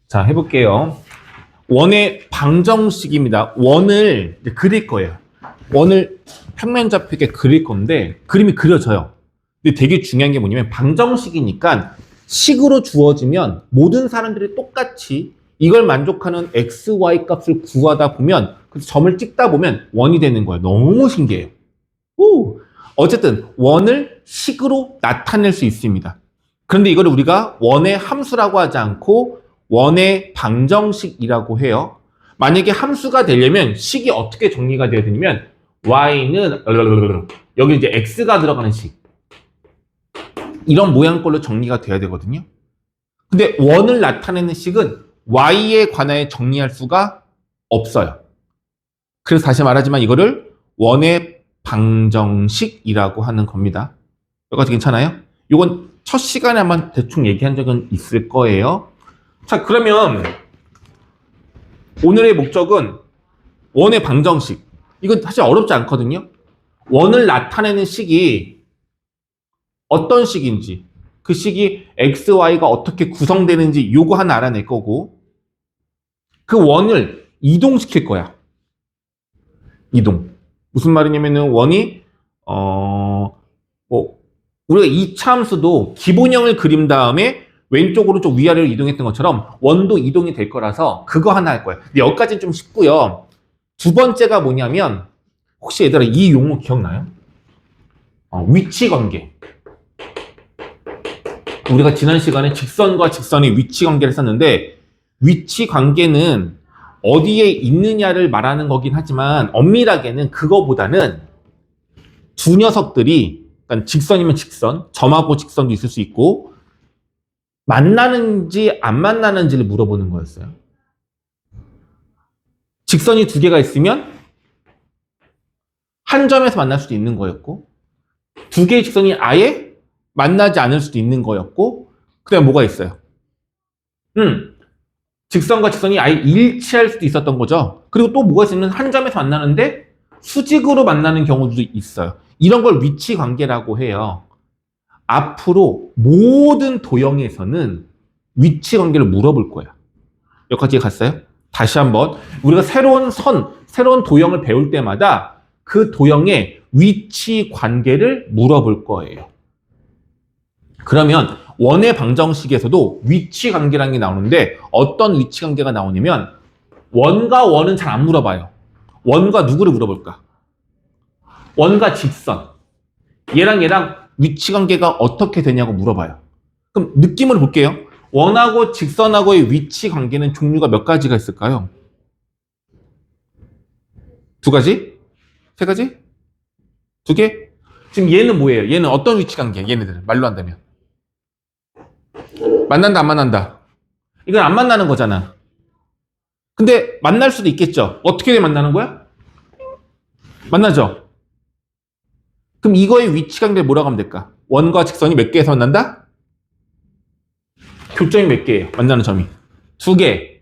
자, 해볼게요. 원의 방정식입니다. 원을 이제 그릴 거예요. 원을 평면좌표 이렇게 그릴 건데 그림이 그려져요. 근데 되게 중요한 게 뭐냐면 방정식이니까 식으로 주어지면 모든 사람들이 똑같이 이걸 만족하는 x, y 값을 구하다 보면 그 점을 찍다 보면 원이 되는 거예요. 너무 신기해요. 오! 어쨌든 원을 식으로 나타낼 수 있습니다. 그런데 이걸 우리가 원의 함수라고 하지 않고 원의 방정식이라고 해요. 만약에 함수가 되려면 식이 어떻게 정리가 되어야 되냐면 y는 여기 이제 x가 들어가는 식 이런 모양꼴로 정리가 돼야 되거든요. 근데 원을 나타내는 식은 y에 관하여 정리할 수가 없어요. 그래서 다시 말하지만 이거를 원의 방정식이라고 하는 겁니다. 여기까지 괜찮아요? 이건 첫 시간에 한번 대충 얘기한 적은 있을 거예요. 자, 그러면 오늘의 목적은 원의 방정식. 이건 사실 어렵지 않거든요. 원을 나타내는 식이 어떤 식인지, 그 식이 x, y가 어떻게 구성되는지 요거 하나 알아낼 거고 그 원을 이동시킬 거야. 이동. 무슨 말이냐면은 원이 우리가 이차함수도 기본형을 그린 다음에 왼쪽 오른쪽 위아래로 이동했던 것처럼 원도 이동이 될 거라서 그거 하나 할 거예요. 근데 여기까지는 좀 쉽고요. 두 번째가 뭐냐면 혹시 얘들아 이 용어 기억나요? 위치 관계. 우리가 지난 시간에 직선과 직선의 위치 관계를 썼는데 위치 관계는 어디에 있느냐를 말하는 거긴 하지만 엄밀하게는 그거보다는 두 녀석들이 그러니까 직선이면 직선, 점하고 직선도 있을 수 있고 만나는지 안 만나는지를 물어보는 거였어요. 직선이 두 개가 있으면 한 점에서 만날 수도 있는 거였고 두 개의 직선이 아예 만나지 않을 수도 있는 거였고 그 다음에 뭐가 있어요? 직선과 직선이 아예 일치할 수도 있었던 거죠. 그리고 또 뭐가 있으면 한 점에서 만나는데 수직으로 만나는 경우도 있어요. 이런 걸 위치 관계라고 해요. 앞으로 모든 도형에서는 위치 관계를 물어볼 거예요. 여기까지 갔어요? 다시 한번 우리가 새로운 새로운 도형을 배울 때마다 그 도형의 위치 관계를 물어볼 거예요. 그러면 원의 방정식에서도 위치 관계라는 게 나오는데 어떤 위치 관계가 나오냐면 원과 원은 잘 안 물어봐요. 원과 누구를 물어볼까? 원과 직선. 얘랑 위치 관계가 어떻게 되냐고 물어봐요. 그럼 느낌으로 볼게요. 원하고 직선하고의 위치 관계는 종류가 몇 가지가 있을까요? 두 가지? 세 가지? 두 개? 지금 얘는 뭐예요? 얘는 어떤 위치 관계? 얘네들 말로 한다면 만난다 안 만난다? 이건 안 만나는 거잖아. 근데 만날 수도 있겠죠. 어떻게 만나는 거야? 만나죠. 그럼 이거의 위치 관계를 뭐라고 하면 될까? 원과 직선이 몇 개에서 만난다? 교점이 몇 개예요? 만나는 점이 두 개.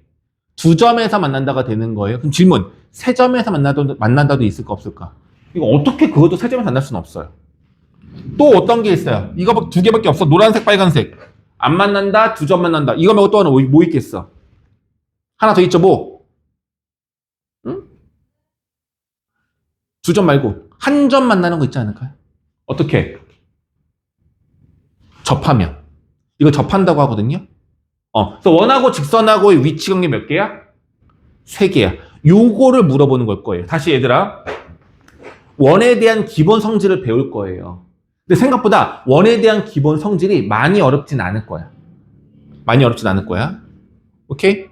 두 점에서 만난다가 되는 거예요. 그럼 질문. 세 점에서 만난다도 있을까 없을까? 이거 어떻게 그것도 세 점에서 만날 수는 없어요. 또 어떤 게 있어요? 이거 두 개밖에 없어. 노란색, 빨간색. 안 만난다, 두 점 만난다. 이거 말고 또 하나 뭐 있겠어? 하나 더 있죠, 뭐? 응? 두 점 말고 한 점 만나는 거 있지 않을까요? 어떻게? 접하면. 이거 접한다고 하거든요. 그래서 원하고 직선하고의 위치 관계 몇 개야? 세 개야. 요거를 물어보는 걸 거예요. 다시 얘들아. 원에 대한 기본 성질을 배울 거예요. 근데 생각보다 원에 대한 기본 성질이 많이 어렵진 않을 거야. 많이 어렵진 않을 거야. 오케이?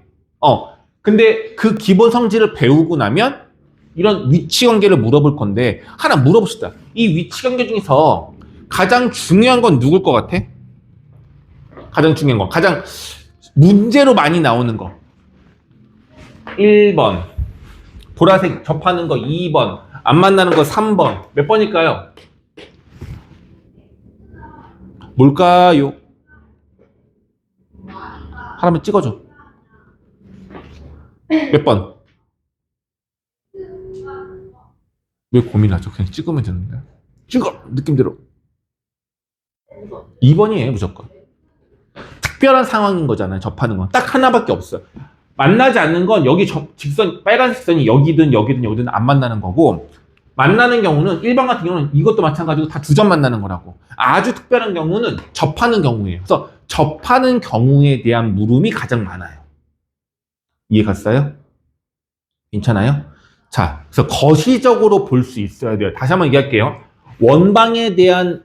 근데 그 기본 성질을 배우고 나면 이런 위치 관계를 물어볼 건데 하나 물어봅시다. 이 위치 관계 중에서 가장 중요한 건 누굴 것 같아? 가장 중요한 거. 가장 문제로 많이 나오는 거. 1번. 보라색 접하는 거 2번. 안 만나는 거 3번. 몇 번일까요? 뭘까요? 하나만 찍어줘. 몇 번? 왜 고민하죠? 그냥 찍으면 되는데. 찍어! 느낌대로. 2번이에요, 무조건. 특별한 상황인 거잖아요. 접하는 건. 딱 하나밖에 없어요. 만나지 않는 건 여기 직선, 빨간 직선이 여기든 여기든 여기든 안 만나는 거고, 만나는 경우는 일반 같은 경우는 이것도 마찬가지고 다 두 점 만나는 거라고. 아주 특별한 경우는 접하는 경우예요. 그래서 접하는 경우에 대한 물음이 가장 많아요. 이해 갔어요? 괜찮아요? 자, 그래서 거시적으로 볼 수 있어야 돼요. 다시 한번 얘기할게요. 원방에 대한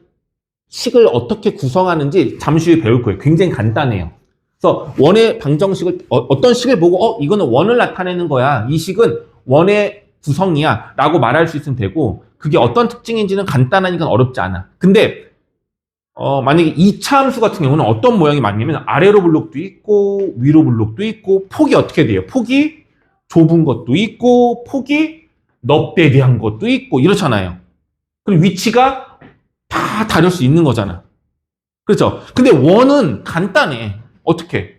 식을 어떻게 구성하는지 잠시 후에 배울 거예요. 굉장히 간단해요. 그래서 원의 방정식을 어떤 식을 보고 이거는 원을 나타내는 거야. 이 식은 원의 구성이야 라고 말할 수 있으면 되고, 그게 어떤 특징인지는 간단하니까 어렵지 않아. 근데 만약에 2차 함수 같은 경우는 어떤 모양이 많냐면 아래로 블록도 있고 위로 블록도 있고, 폭이 어떻게 돼요? 폭이 좁은 것도 있고 폭이 넙대대한 것도 있고 이렇잖아요. 그럼 위치가 다 다를 수 있는 거잖아. 그렇죠? 근데 원은 간단해. 어떻게?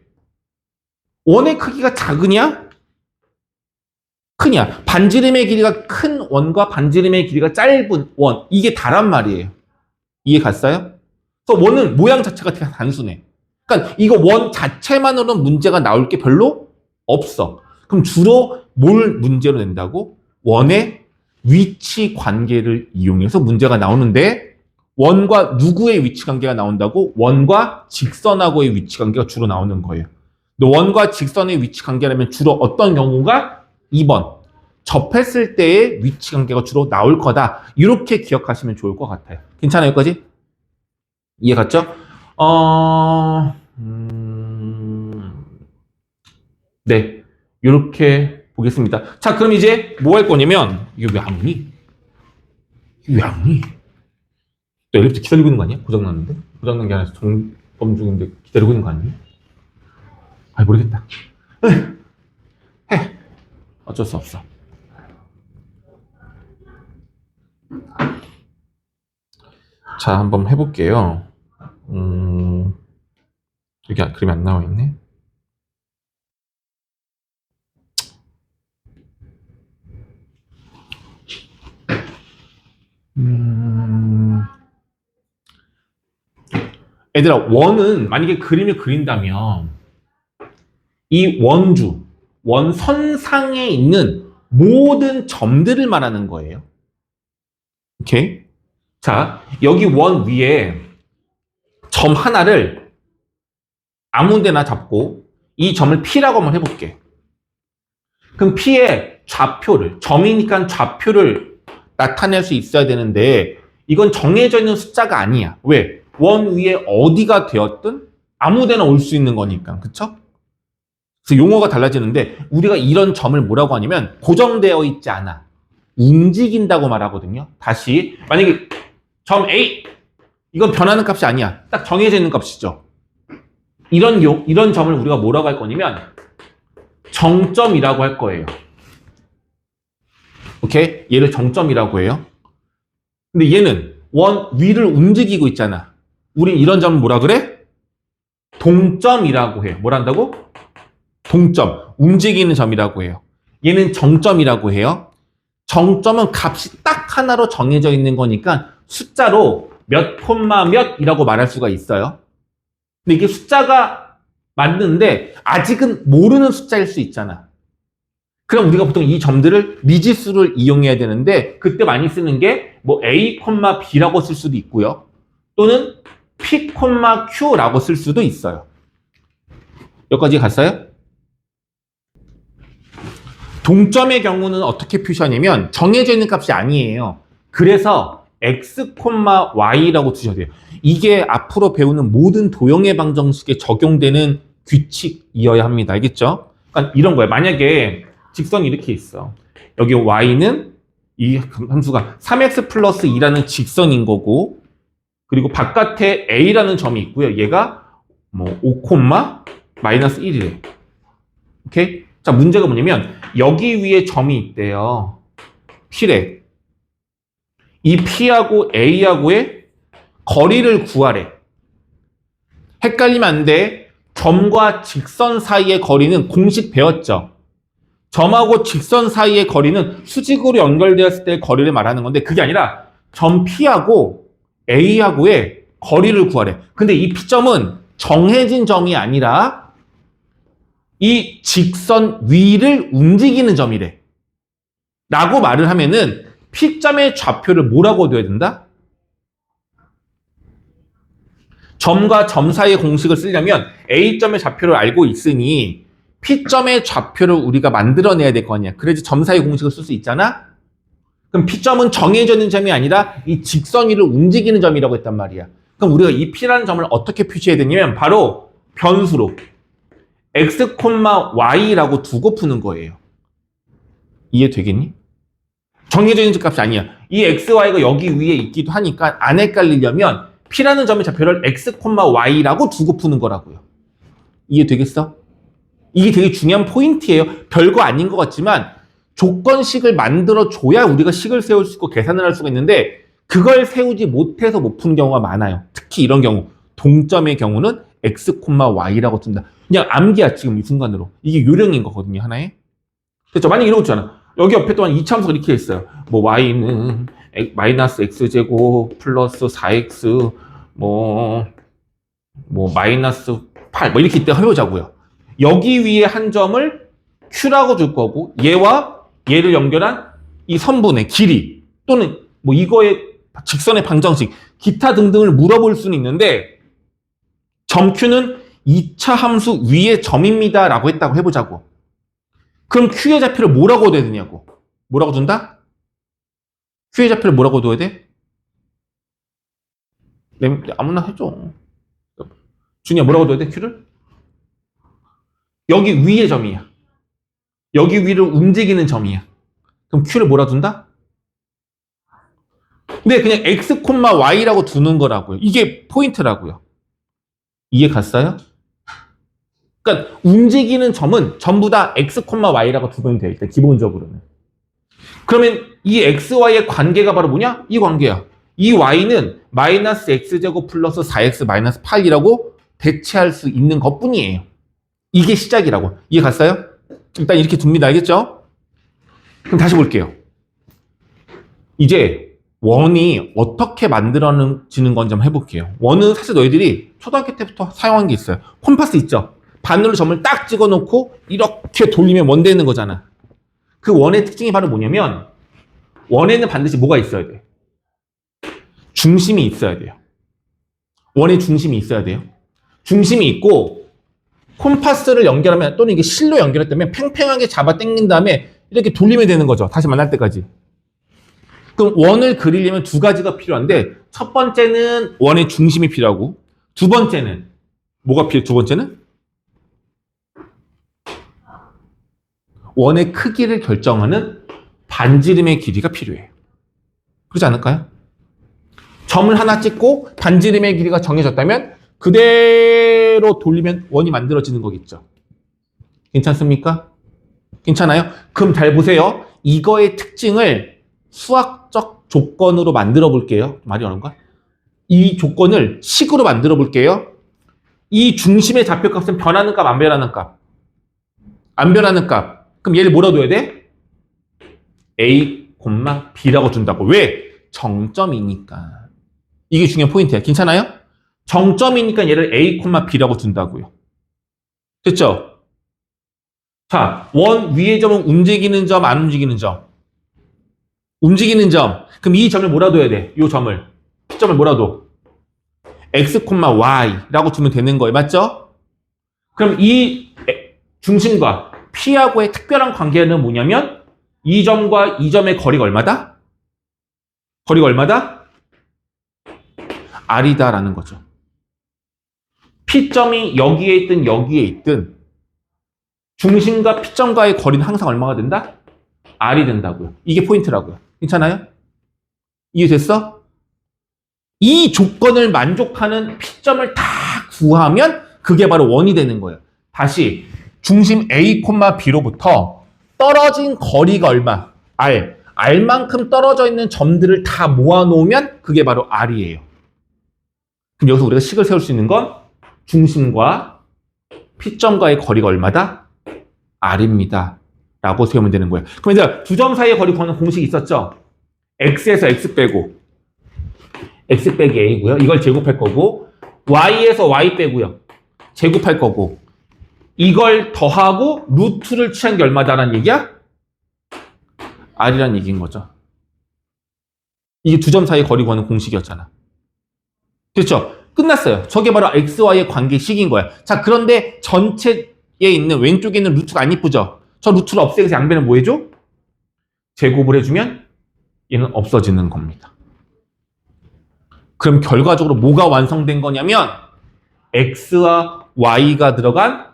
원의 크기가 작으냐? 크냐? 반지름의 길이가 큰 원과 반지름의 길이가 짧은 원, 이게 다란 말이에요. 이해 갔어요? 그래서 원은 모양 자체가 되게 단순해. 그러니까 이거 원 자체만으로는 문제가 나올 게 별로 없어. 그럼 주로 뭘 문제로 낸다고? 원의 위치 관계를 이용해서 문제가 나오는데, 원과 누구의 위치 관계가 나온다고? 원과 직선하고의 위치 관계가 주로 나오는 거예요. 원과 직선의 위치 관계라면 주로 어떤 경우가? 2번. 접했을 때의 위치 관계가 주로 나올 거다. 이렇게 기억하시면 좋을 것 같아요. 괜찮아요, 여기까지? 이해 갔죠? 네. 이렇게 보겠습니다. 자, 그럼 이제 뭐 할 거냐면, 이거 왜 안 오니? 이거 왜 안 오니? 또 엘리베이터 기다리고 있는 거 아니야? 고장났는데? 고장난 게 아니라 점검 중인데 기다리고 있는 거 아니에요? 아, 모르겠다. 해. 어쩔 수 없어. 자, 한번 해볼게요. 여기 그림이 안 나와 있네. 얘들아, 원은 만약에 그림을 그린다면 이 원주, 원선상에 있는 모든 점들을 말하는 거예요. 오케이? 자, 여기 원 위에 점 하나를 아무 데나 잡고 이 점을 P라고 한번 해볼게. 그럼 P의 좌표를, 점이니까 좌표를 나타낼 수 있어야 되는데, 이건 정해져 있는 숫자가 아니야. 왜? 원 위에 어디가 되었든 아무 데나 올 수 있는 거니까. 그쵸? 그래서 용어가 달라지는데, 우리가 이런 점을 뭐라고 하냐면 고정되어 있지 않아. 움직인다고 말하거든요. 다시, 만약에 점 A, 이건 변하는 값이 아니야. 딱 정해져 있는 값이죠. 이런 점을 우리가 뭐라고 할 거냐면 정점이라고 할 거예요. 오케이? 얘를 정점이라고 해요. 근데 얘는 원 위를 움직이고 있잖아. 우린 이런 점을 뭐라 그래? 동점이라고 해요. 뭘 한다고? 동점. 움직이는 점이라고 해요. 얘는 정점이라고 해요. 정점은 값이 딱 하나로 정해져 있는 거니까 숫자로 몇 콤마 몇이라고 말할 수가 있어요. 근데 이게 숫자가 맞는데 아직은 모르는 숫자일 수 있잖아. 그럼 우리가 보통 이 점들을 미지수를 이용해야 되는데, 그때 많이 쓰는 게 뭐 A, B라고 쓸 수도 있고요. 또는 P, Q라고 쓸 수도 있어요. 여기까지 갔어요? 동점의 경우는 어떻게 표시하냐면 정해져 있는 값이 아니에요. 그래서 X, Y라고 두셔야 돼요. 이게 앞으로 배우는 모든 도형의 방정식에 적용되는 규칙이어야 합니다. 알겠죠? 그러니까 이런 거예요. 만약에 직선이 이렇게 있어. 여기 Y는 이 함수가 3x 플러스 2라는 직선인 거고, 그리고 바깥에 A라는 점이 있고요. 얘가 뭐 5, 마이너스 1이래. 오케이? 자, 문제가 뭐냐면 여기 위에 점이 있대요. P래. 이 P하고 A하고의 거리를 구하래. 헷갈리면 안 돼. 점과 직선 사이의 거리는 공식 배웠죠. 점하고 직선 사이의 거리는 수직으로 연결되었을 때의 거리를 말하는 건데, 그게 아니라 점 P하고 A하고의 거리를 구하래. 근데 이 P점은 정해진 점이 아니라 이 직선 위를 움직이는 점이래. 라고 말을 하면은 P점의 좌표를 뭐라고 둬야 된다? 점과 점 사이의 공식을 쓰려면 A점의 좌표를 알고 있으니 P점의 좌표를 우리가 만들어내야 될 거 아니야. 그래야지 점 사이의 공식을 쓸 수 있잖아? 그럼 P점은 정해져 있는 점이 아니라 이 직선 위를 움직이는 점이라고 했단 말이야. 그럼 우리가 이 P라는 점을 어떻게 표시해야 되냐면 바로 변수로 x, y라고 두고 푸는 거예요. 이해되겠니? 정해져 있는 값이 아니야. 이 x, y가 여기 위에 있기도 하니까 안 헷갈리려면 P라는 점의 좌표를 x, y라고 두고 푸는 거라고요. 이해되겠어? 이게 되게 중요한 포인트예요. 별거 아닌 것 같지만 조건식을 만들어줘야 우리가 식을 세울 수 있고 계산을 할 수가 있는데 그걸 세우지 못해서 못 푸는 경우가 많아요. 특히 이런 경우. 동점의 경우는 x, y라고 둔다. 그냥 암기야 지금 이 순간으로. 이게 요령인 거거든요. 하나에. 그렇죠? 만약에 이러고 있잖아. 여기 옆에 또한 이차함수가 이렇게 있어요. 뭐 y는 마이너스 x제곱 플러스 4x 뭐 마이너스 8 뭐 이렇게 이때 해보자고요. 여기 위에 한 점을 q라고 줄 거고 얘와 얘를 연결한 이 선분의 길이 또는 뭐 이거의 직선의 방정식 기타 등등을 물어볼 수는 있는데 점 q는 2차 함수 위의 점입니다 라고 했다고 해보자고. 그럼 q의 좌표를 뭐라고 둬야 되냐고. 뭐라고 준다? q의 좌표를 뭐라고 둬야 돼? 아무나 해줘. 준이야 뭐라고 둬야 돼? q를? 여기 위의 점이야. 여기 위를 움직이는 점이야. 그럼 q를 뭐라 둔다? 근데 그냥 x, y라고 두는 거라고요. 이게 포인트라고요. 이해 갔어요? 그러니까 움직이는 점은 전부 다 x, y라고 두면 돼. 일단 기본적으로는. 그러면 이 x, y의 관계가 바로 뭐냐? 이 관계야. 이 y는 마이너스 x제곱 플러스 4x 마이너스 8이라고 대체할 수 있는 것뿐이에요. 이게 시작이라고. 이해 갔어요? 일단 이렇게 둡니다. 알겠죠? 그럼 다시 볼게요. 이제 원이 어떻게 만들어지는 건지 한번 해볼게요. 원은 사실 너희들이 초등학교 때부터 사용한 게 있어요. 콤파스 있죠? 바늘로 점을 딱 찍어놓고 이렇게 돌리면 원 되는 거잖아. 그 원의 특징이 바로 뭐냐면 원에는 반드시 뭐가 있어야 돼? 중심이 있어야 돼요. 원의 중심이 있어야 돼요. 중심이 있고 콤파스를 연결하면 또는 이게 실로 연결했다면 팽팽하게 잡아 당긴 다음에 이렇게 돌리면 되는 거죠. 다시 만날 때까지. 그럼 원을 그리려면 두 가지가 필요한데 첫 번째는 원의 중심이 필요하고 두 번째는 뭐가 필요해? 두 번째는 원의 크기를 결정하는 반지름의 길이가 필요해요. 그렇지 않을까요? 점을 하나 찍고 반지름의 길이가 정해졌다면 그대로 돌리면 원이 만들어지는 거겠죠. 괜찮습니까? 괜찮아요? 그럼 잘 보세요. 이거의 특징을 수학적 조건으로 만들어 볼게요. 말이 어려운가? 이 조건을 식으로 만들어 볼게요. 이 중심의 좌표값은 변하는 값, 안 변하는 값? 안 변하는 값. 그럼 얘를 뭐라 둬야 돼? A, B라고 준다고. 왜? 정점이니까. 이게 중요한 포인트야. 괜찮아요? 정점이니까 얘를 A, B라고 둔다고요. 됐죠? 자, 원 위의 점은 움직이는 점, 안 움직이는 점? 움직이는 점. 그럼 이 점을 뭐라 둬야 돼? 이 점을. P점을 뭐라 둬? X, Y라고 두면 되는 거예요. 맞죠? 그럼 이 중심과 P하고의 특별한 관계는 뭐냐면 이 점과 이 점의 거리가 얼마다? 거리가 얼마다? R이다라는 거죠. P점이 여기에 있든 여기에 있든 중심과 P점과의 거리는 항상 얼마가 된다? R이 된다고요. 이게 포인트라고요. 괜찮아요? 이해됐어? 이 조건을 만족하는 P점을 다 구하면 그게 바로 원이 되는 거예요. 다시 중심 A, B로부터 떨어진 거리가 얼마? R. R만큼 떨어져 있는 점들을 다 모아놓으면 그게 바로 R이에요. 그럼 여기서 우리가 식을 세울 수 있는 건 중심과 P점과의 거리가 얼마다? R입니다. 라고 세우면 되는 거예요. 그럼 이제 두 점 사이의 거리 구하는 공식이 있었죠? X에서 X 빼고 X 빼기 A고요. 이걸 제곱할 거고 Y에서 Y 빼고요. 제곱할 거고 이걸 더하고 루트를 취한 게 얼마다라는 얘기야? R이란 얘기인 거죠. 이게 두 점 사이의 거리 구하는 공식이었잖아. 됐죠? 끝났어요. 저게 바로 XY의 관계식인 거야. 자, 그런데 전체에 있는 왼쪽에 있는 루트가 안 이쁘죠? 저 루트를 없애기 위해서 양변을 뭐 해줘? 제곱을 해주면 얘는 없어지는 겁니다. 그럼 결과적으로 뭐가 완성된 거냐면 X와 Y가 들어간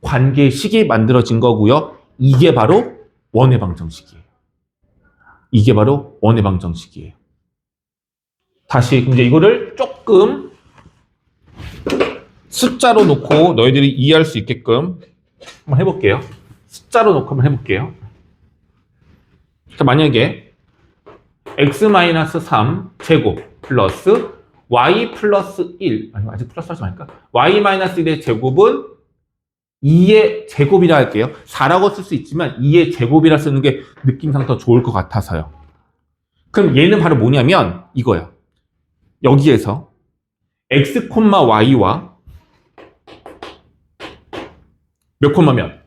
관계식이 만들어진 거고요. 이게 바로 원의 방정식이에요. 이게 바로 원의 방정식이에요. 다시 이제 이거를 조금 숫자로 놓고 너희들이 이해할 수 있게끔 한번 해볼게요. 숫자로 놓고 한번 해볼게요. 자, 만약에 x-3 제곱 플러스 y 플러스 1 아니 아직 플러스 하지 말까? y-1의 제곱은 2의 제곱이라 할게요. 4라고 쓸 수 있지만 2의 제곱이라 쓰는 게 느낌상 더 좋을 것 같아서요. 그럼 얘는 바로 뭐냐면 이거야. 여기에서 x, y와 몇 콤마면?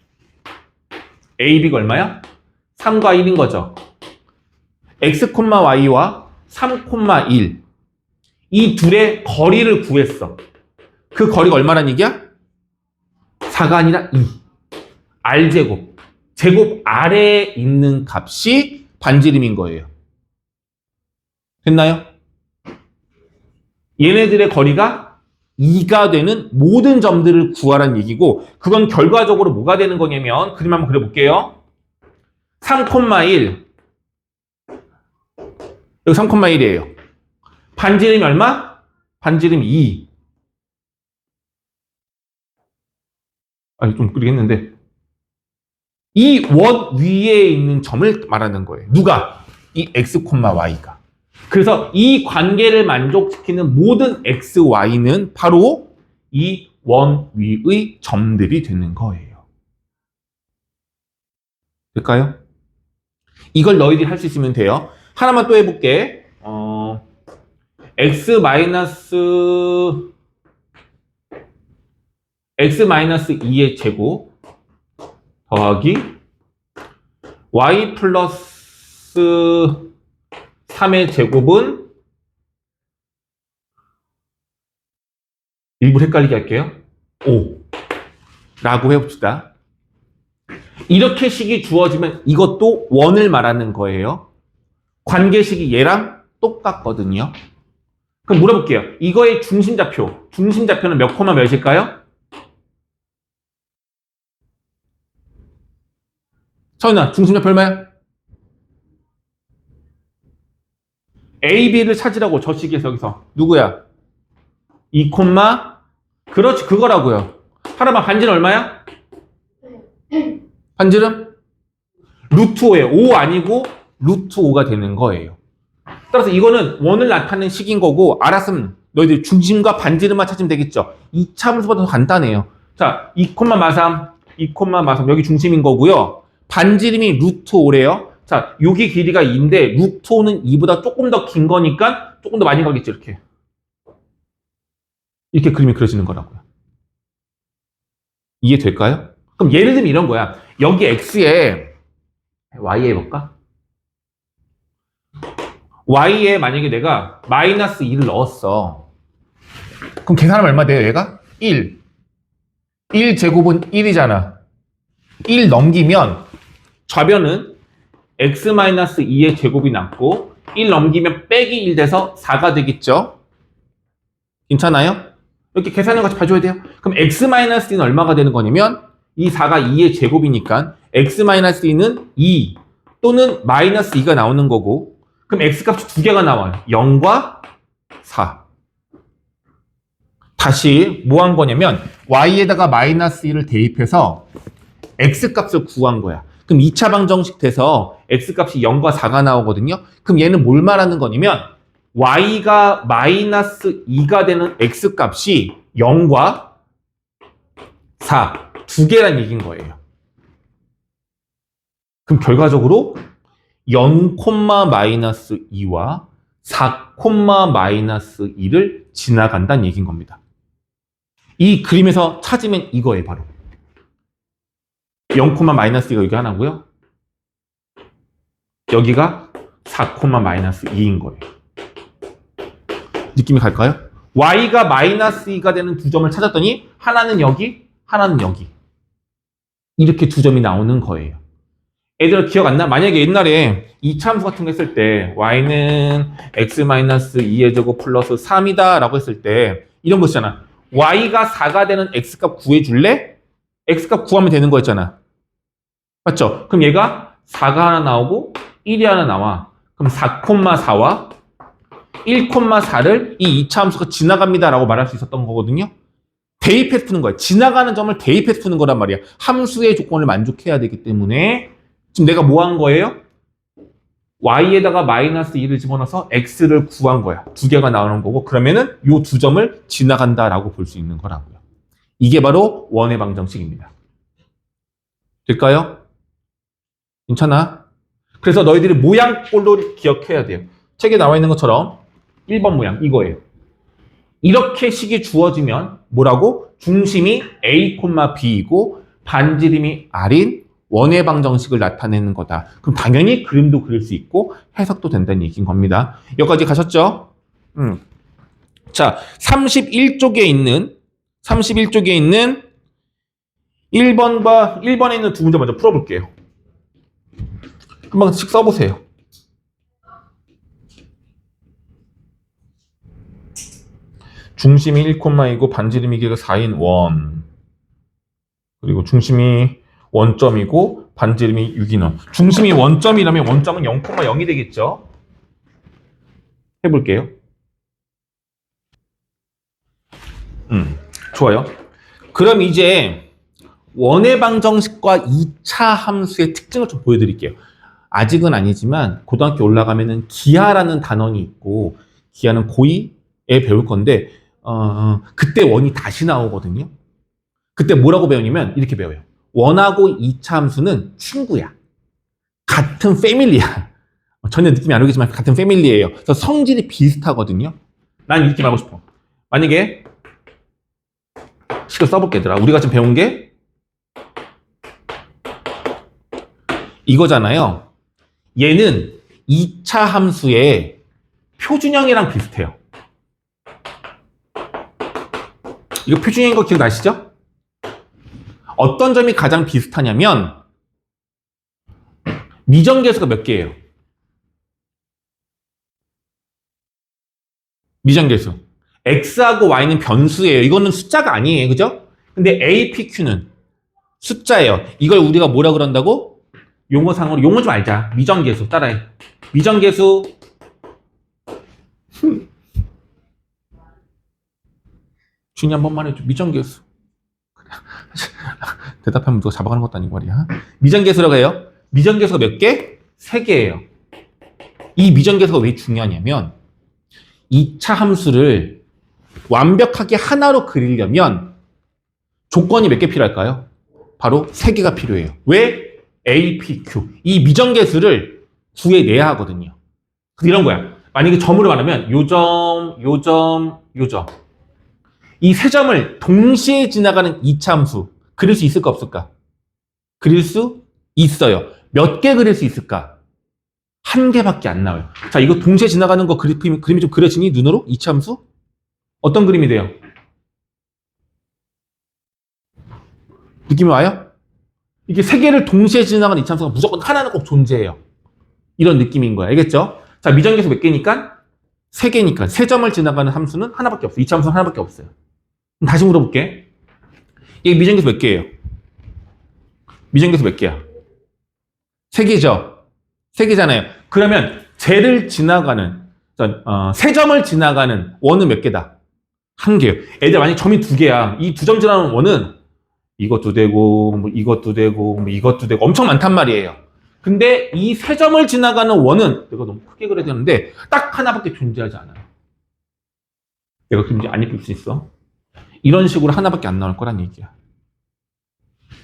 a, b가 얼마야? 3과 1인 거죠. x, y와 3, 1 이 둘의 거리를 구했어. 그 거리가 얼마란 얘기야? 4가 아니라 2. r제곱. 제곱 아래에 있는 값이 반지름인 거예요. 됐나요? 얘네들의 거리가 2가 되는 모든 점들을 구하라는 얘기고 그건 결과적으로 뭐가 되는 거냐면 그림 한번 그려볼게요. 3, 1 여기 3, 1이에요. 반지름이 얼마? 반지름 2. 좀 그리겠는데 이 원 위에 있는 점을 말하는 거예요. 누가? 이 x, y가. 그래서 이 관계를 만족시키는 모든 x, y는 바로 이 원 위의 점들이 되는 거예요. 될까요? 이걸 너희들이 할 수 있으면 돼요. 하나만 또 해볼게. x-2의 제곱 더하기 y 플러스 3의 제곱은 일부러 헷갈리게 할게요. 5 라고 해봅시다. 이렇게 식이 주어지면 이것도 원을 말하는 거예요. 관계식이 얘랑 똑같거든요. 그럼 물어볼게요. 이거의 중심좌표. 중심좌표는 몇 콤마 몇일까요? 서윤아, 중심좌표 얼마야? A, B를 찾으라고 저 식에서 여기서. 누구야? 2 콤마. 그렇지, 그거라고요. 하나만 반지름 얼마야? 반지름? 루트 5예요. 5 아니고 루트 5가 되는 거예요. 따라서 이거는 원을 나타내는 식인 거고 알았으면 너희들 중심과 반지름만 찾으면 되겠죠. 2차 함수보다 더 간단해요. 자, 2,43, 2,43 여기 중심인 거고요. 반지름이 루트 5래요. 자, 여기 길이가 2인데 루트 5는 2보다 조금 더 긴 거니까 조금 더 많이 가겠죠. 이렇게. 이렇게 그림이 그려지는 거라고요. 이해될까요? 그럼 예를 들면 이런 거야. 여기 x에 y에 해볼까? y에 만약에 내가 마이너스 2를 넣었어. 그럼 계산하면 얼마 돼요, 얘가? 1. 1제곱은 1이잖아. 1 넘기면 좌변은 x-2의 제곱이 남고 1 넘기면 빼기 1 돼서 4가 되겠죠? 괜찮아요? 이렇게 계산을 같이 봐줘야 돼요. 그럼 x-2는 얼마가 되는 거냐면 이 4가 2의 제곱이니까 x-2는 2 또는 마이너스 2가 나오는 거고 그럼 x값이 두 개가 나와요. 0과 4. 다시 뭐 한 거냐면 y에다가 마이너스 1을 대입해서 x값을 구한 거야. 그럼 2차 방정식 돼서 x값이 0과 4가 나오거든요. 그럼 얘는 뭘 말하는 거냐면 y가 마이너스 2가 되는 x값이 0과 4 두 개란 얘기인 거예요. 그럼 결과적으로 0, 마이너스 2와 4, 마이너스 2를 지나간다는 얘기인 겁니다. 이 그림에서 찾으면 이거예요, 바로. 0, 마이너스 2가 여기 하나고요. 여기가 4, 마이너스 2인 거예요. 느낌이 갈까요? y가 마이너스 2가 되는 두 점을 찾았더니 하나는 여기, 하나는 여기. 이렇게 두 점이 나오는 거예요. 애들 기억 안 나? 만약에 옛날에 이차함수 같은 거 했을 때 y는 x-2의 제곱 플러스 3이다 라고 했을 때 이런 거 있잖아. y가 4가 되는 x값 구해줄래? x값 구하면 되는 거였잖아. 맞죠? 그럼 얘가 4가 하나 나오고 1이 하나 나와. 그럼 4,4와 1,4를 이 이차함수가 지나갑니다 라고 말할 수 있었던 거거든요. 대입해서 푸는 거야. 지나가는 점을 대입해서 푸는 거란 말이야. 함수의 조건을 만족해야 되기 때문에 지금 내가 뭐 한 거예요? y에다가 마이너스 2를 집어넣어서 x를 구한 거야. 두 개가 나오는 거고 그러면은 요 두 점을 지나간다라고 볼 수 있는 거라고요. 이게 바로 원의 방정식입니다. 될까요? 괜찮아? 그래서 너희들이 모양꼴로 기억해야 돼요. 책에 나와 있는 것처럼 1번 모양 이거예요. 이렇게 식이 주어지면 뭐라고? 중심이 A, B이고 반지름이 R인 원의 방정식을 나타내는 거다. 그럼 당연히 그림도 그릴 수 있고 해석도 된다는 얘기인 겁니다. 여기까지 가셨죠? 자, 31쪽에 있는 1번에 있는 두 문제 먼저 풀어볼게요. 한 번씩 써보세요. 중심이 1,2고 반지름이 4인 원. 그리고 중심이 원점이고 반지름이 6인 원. 중심이 원점이라면 원점은 0,0이 되겠죠? 해볼게요. 좋아요. 그럼 이제 원의 방정식과 2차 함수의 특징을 좀 보여드릴게요. 아직은 아니지만 고등학교 올라가면은 기하라는 단원이 있고 기하는 고2에 배울 건데 그때 원이 다시 나오거든요. 그때 뭐라고 배우냐면 이렇게 배워요. 원하고 2차 함수는 친구야. 같은 패밀리야. 전혀 느낌이 안 오겠지만 같은 패밀리예요. 그래서 성질이 비슷하거든요. 난 이렇게 말하고 싶어. 만약에 식을 써볼게 얘들아. 우리가 지금 배운 게 이거잖아요. 얘는 2차 함수의 표준형이랑 비슷해요. 이거 표준형인 거 기억나시죠? 어떤 점이 가장 비슷하냐면 미정계수가 몇 개예요? 미정계수. x하고 y는 변수예요. 이거는 숫자가 아니에요. 그죠? 근데 a, p, q는 숫자예요. 이걸 우리가 뭐라 그런다고? 용어상으로 용어 좀 알자. 미정계수 따라해. 미정계수 준이 한 번만 해줘. 미정계수. 대답하면 누가 잡아가는 것도 아니고 말이야. 미정계수라고 해요. 미정계수가 몇 개? 3개예요. 이 미정계수가 왜 중요하냐면 2차 함수를 완벽하게 하나로 그리려면 조건이 몇 개 필요할까요? 바로 3개가 필요해요. 왜? A, P, Q. 이 미정계수를 구해내야 하거든요. 그래서 이런 거야. 만약에 점으로 말하면 요점, 요점, 요점. 이 세 점을 동시에 지나가는 2차 함수 그릴 수 있을까 없을까? 그릴 수 있어요. 몇 개 그릴 수 있을까? 1개밖에 안 나와요. 자, 이거 동시에 지나가는 거 그림이 좀 그려지니 눈으로? 2차 함수? 어떤 그림이 돼요? 느낌이 와요? 이게 3개를 동시에 지나가는 2차 함수가 무조건 하나는 꼭 존재해요. 이런 느낌인 거야. 알겠죠? 자, 미정계수 몇 개니까? 3개니까. 3점을 지나가는 함수는 하나밖에 없어요. 2차 함수는 하나밖에 없어요. 그럼 다시 물어볼게. 이게 미정계수 몇 개예요? 미정계수 몇 개야? 3개죠? 3개잖아요. 그러면 쟤를 지나가는 3점을 지나가는 원은 몇 개다? 1개요. 애들 만약 점이 2개야. 이 2점 지나가는 원은 이것도 되고 뭐 이것도 되고 뭐 이것도 되고 엄청 많단 말이에요. 근데 이 3점을 지나가는 원은 내가 너무 크게 그려야 되는데 딱 하나밖에 존재하지 않아요. 내가 그림 안 예쁠 수 있어. 이런 식으로 하나밖에 안 나올 거란 얘기야.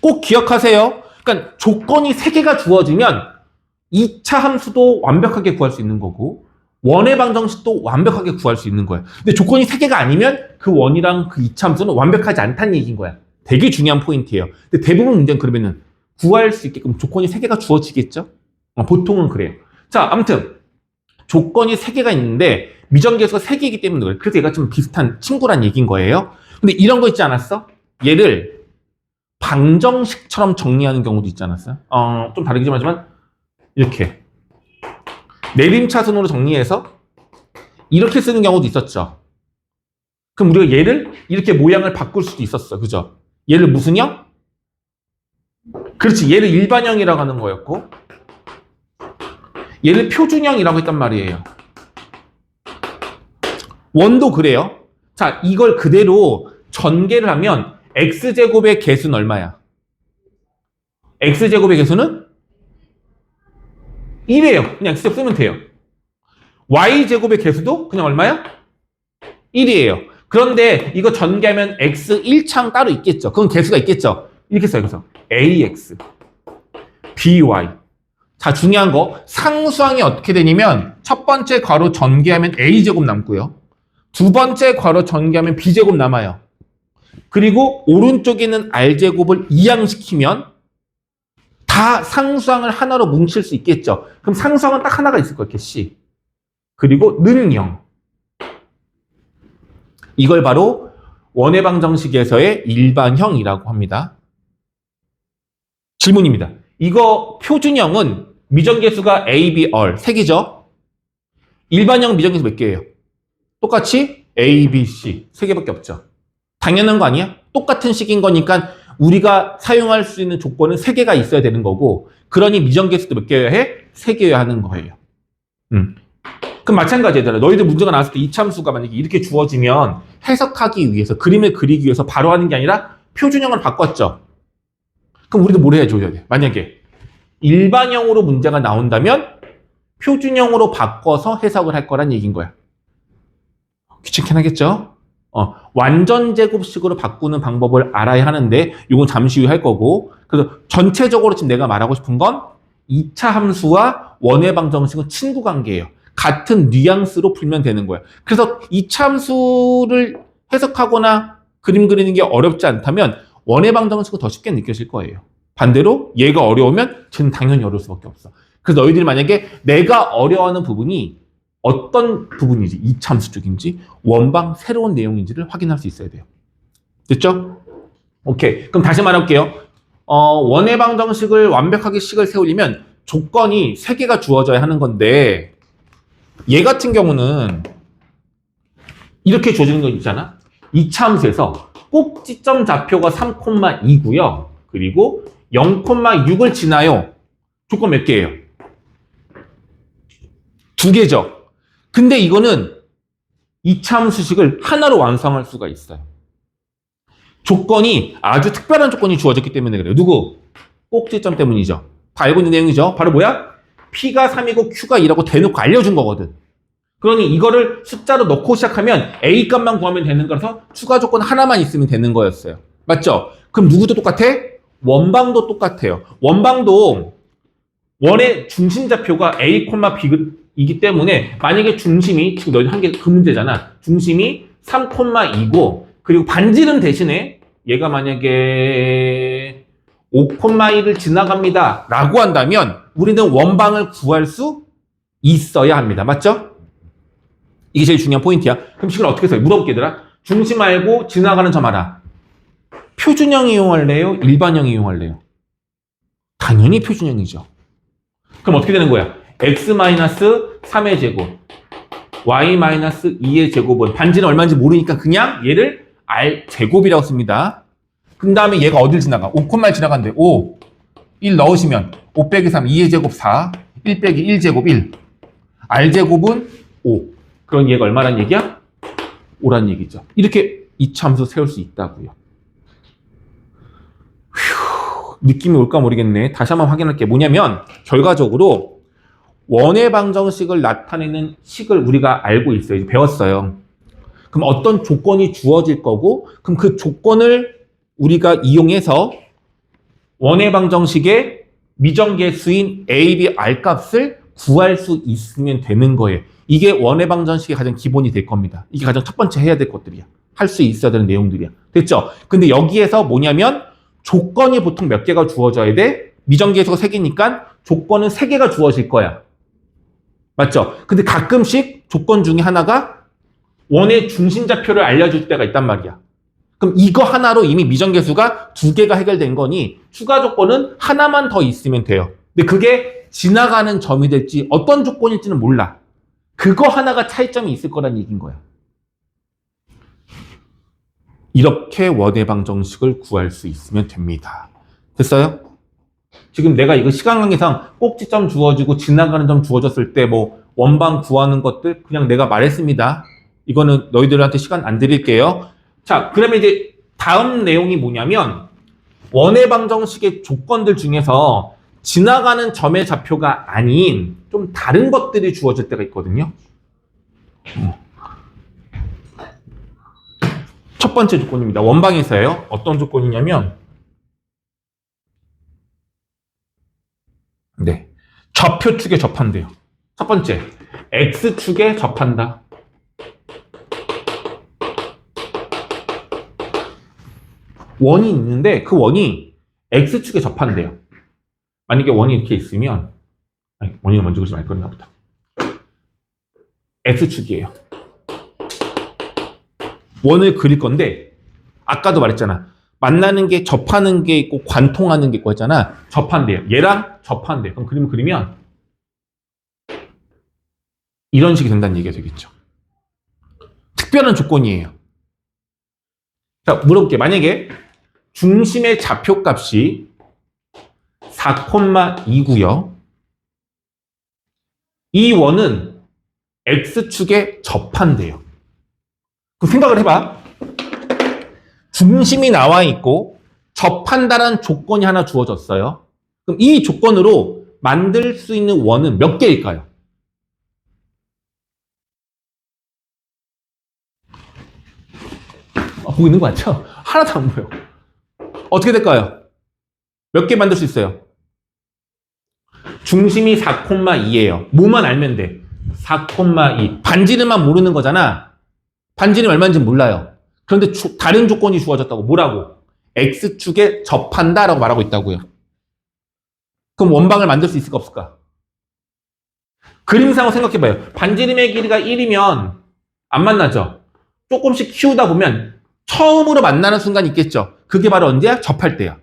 꼭 기억하세요. 그러니까 조건이 3개가 주어지면 2차 함수도 완벽하게 구할 수 있는 거고 원의 방정식도 완벽하게 구할 수 있는 거야. 근데 조건이 3개가 아니면 그 원이랑 그 이차함수는 완벽하지 않다는 얘기인 거야. 되게 중요한 포인트예요. 근데 대부분 문제는 그러면은 구할 수 있게끔 조건이 3개가 주어지겠죠? 보통은 그래요. 자, 아무튼 조건이 3개가 있는데 미정계수가 3개이기 때문에 그래. 그래서 얘가 좀 비슷한 친구란 얘기인 거예요. 근데 이런 거 있지 않았어? 얘를 방정식처럼 정리하는 경우도 있지 않았어요? 좀 다르긴 하지만 이렇게 내림차순으로 정리해서 이렇게 쓰는 경우도 있었죠. 그럼 우리가 얘를 이렇게 모양을 바꿀 수도 있었어. 그죠? 얘를 무슨 형? 그렇지. 얘를 일반형이라고 하는 거였고 얘를 표준형이라고 했단 말이에요. 원도 그래요. 자, 이걸 그대로 전개를 하면 x제곱의 개수는 얼마야? x제곱의 개수는 1이에요. 그냥 x제곱 쓰면 돼요. y제곱의 개수도 그냥 얼마야? 1이에요. 그런데 이거 전개하면 x1창 따로 있겠죠. 그건 개수가 있겠죠. 이렇게 써요. 그래서 ax, by. 자, 중요한 거 상수항이 어떻게 되냐면 첫 번째 괄호 전개하면 a제곱 남고요. 두 번째 괄호 전개하면 b제곱 남아요. 그리고 오른쪽에 있는 r제곱을 이항시키면 다 상수항을 하나로 뭉칠 수 있겠죠. 그럼 상수항은 딱 하나가 있을 거예요. c. 그리고 는 0. 이걸 바로 원의 방정식에서의 일반형이라고 합니다. 질문입니다. 이거 표준형은 미정계수가 A, B, R 3개죠? 일반형 미정계수 몇 개예요? 똑같이 A, B, C 3개밖에 없죠. 당연한 거 아니야? 똑같은 식인 거니까 우리가 사용할 수 있는 조건은 3개가 있어야 되는 거고 그러니 미정계수도 몇 개여야 해? 3개여야 하는 거예요. 그럼 마찬가지잖아. 너희들 문제가 나왔을 때 이차함수가 만약에 이렇게 주어지면 해석하기 위해서 그림을 그리기 위해서 바로 하는 게 아니라 표준형을 바꿨죠. 그럼 우리도 뭘 해줘야 돼? 만약에 일반형으로 문제가 나온다면 표준형으로 바꿔서 해석을 할 거란 얘기인 거야. 귀찮긴 하겠죠? 완전 제곱식으로 바꾸는 방법을 알아야 하는데 이건 잠시 후에 할 거고 그래서 전체적으로 지금 내가 말하고 싶은 건 2차 함수와 원의 방정식은 친구 관계예요. 같은 뉘앙스로 풀면 되는 거야. 그래서 2차 함수를 해석하거나 그림 그리는 게 어렵지 않다면 원의 방정식은 더 쉽게 느껴질 거예요. 반대로 얘가 어려우면 쟤는 당연히 어려울 수밖에 없어. 그래서 너희들이 만약에 내가 어려워하는 부분이 어떤 부분이지, 2차 함수 쪽인지 원방 새로운 내용인지를 확인할 수 있어야 돼요. 됐죠? 오케이. 그럼 다시 말할게요. 원의 방정식을 완벽하게 식을 세우려면 조건이 3개가 주어져야 하는 건데 얘 같은 경우는 이렇게 주어지는 거 있잖아. 2차 함수에서 꼭지점 좌표가 3,2고요. 그리고 0,6을 지나요. 조건 몇 개예요? 2개죠. 근데 이거는 2차 함수식을 하나로 완성할 수가 있어요. 조건이 아주 특별한 조건이 주어졌기 때문에 그래요. 누구? 꼭지점 때문이죠. 다 알고 있는 내용이죠. 바로 뭐야? P가 3이고 Q가 2라고 대놓고 알려준 거거든. 그러니 이거를 숫자로 넣고 시작하면 A 값만 구하면 되는 거라서 추가 조건 하나만 있으면 되는 거였어요. 맞죠? 그럼 누구도 똑같아? 원방도 똑같아요. 원방도 원의 중심좌표가 A, B이기 때문에 만약에 중심이 지금 너희 한 개 그 문제잖아. 중심이 3,2고 그리고 반지름 대신에 얘가 만약에 5,1을 지나갑니다 라고 한다면 우리는 원방을 구할 수 있어야 합니다. 맞죠? 이게 제일 중요한 포인트야. 그럼 식을 어떻게 써요? 물어볼게 얘들아. 중심 알고 지나가는 점 알아. 표준형 이용할래요? 일반형 이용할래요? 당연히 표준형이죠. 그럼 어떻게 되는 거야? x-3의 제곱 y-2의 제곱은 반지는 얼마인지 모르니까 그냥 얘를 r제곱이라고 씁니다. 그 다음에 얘가 어딜 지나가? 5,1 지나간대. 5, 1 넣으시면 5 빼기 3, 2의 제곱 4, 1 빼기 1제곱 1. r제곱은 5. 그럼 얘가 얼마란 얘기야? 5란 얘기죠. 이렇게 이차함수 세울 수 있다고요. 휴, 느낌이 올까 모르겠네. 다시 한번 확인할게. 뭐냐면 결과적으로 원의 방정식을 나타내는 식을 우리가 알고 있어요. 이제 배웠어요. 그럼 어떤 조건이 주어질 거고 그럼 그 조건을 우리가 이용해서 원의 방정식의 미정계수인 A, B, R 값을 구할 수 있으면 되는 거예요. 이게 원의 방정식의 가장 기본이 될 겁니다. 이게 가장 첫 번째 해야 될 것들이야. 할 수 있어야 되는 내용들이야. 됐죠? 근데 여기에서 뭐냐면 조건이 보통 몇 개가 주어져야 돼? 미정계수가 3개니까 조건은 3개가 주어질 거야. 맞죠? 근데 가끔씩 조건 중에 하나가 원의 중심좌표를 알려줄 때가 있단 말이야. 그럼 이거 하나로 이미 미정계수가 2개가 해결된 거니 추가 조건은 하나만 더 있으면 돼요. 근데 그게 지나가는 점이 될지 어떤 조건일지는 몰라. 그거 하나가 차이점이 있을 거란 얘기인 거야. 이렇게 원의 방정식을 구할 수 있으면 됩니다. 됐어요? 지금 내가 이거 시간 관계상 꼭지점 주어지고 지나가는 점 주어졌을 때 뭐 원방 구하는 것들 그냥 내가 말했습니다. 이거는 너희들한테 시간 안 드릴게요. 자, 그러면 이제 다음 내용이 뭐냐면 원의 방정식의 조건들 중에서 지나가는 점의 좌표가 아닌 좀 다른 것들이 주어질 때가 있거든요. 첫 번째 조건입니다. 원방에서예요. 어떤 조건이냐면 네, 좌표축에 접한대요. 첫 번째, X축에 접한다. 원이 있는데 그 원이 X축에 접한대요. 만약에 원이 이렇게 있으면 원이 먼저 그리지 말 거나 보다. X축이에요. 원을 그릴 건데 아까도 말했잖아. 만나는 게 접하는 게 있고 관통하는 게 있고 했잖아. 접한대요. 얘랑 접한대요. 그럼 그림을 그리면 이런 식이 된다는 얘기가 되겠죠. 특별한 조건이에요. 자, 물어볼게. 만약에 중심의 좌표값이 4,2고요. 이 원은 X축에 접한대요. 그럼 생각을 해봐. 중심이 나와 있고 접한다는 조건이 하나 주어졌어요. 그럼 이 조건으로 만들 수 있는 원은 몇 개일까요? 보고 있는 거 맞죠? 하나도 안 보여. 어떻게 될까요? 몇 개 만들 수 있어요? 중심이 4,2예요. 뭐만 알면 돼. 4,2. 반지름만 모르는 거잖아. 반지름 얼마인지 몰라요. 그런데 다른 조건이 주어졌다고. 뭐라고? X축에 접한다라고 말하고 있다고요. 그럼 원방을 만들 수 있을까 없을까? 그림상으로 생각해봐요. 반지름의 길이가 1이면 안 만나죠? 조금씩 키우다 보면 처음으로 만나는 순간이 있겠죠? 그게 바로 언제야? 접할 때야.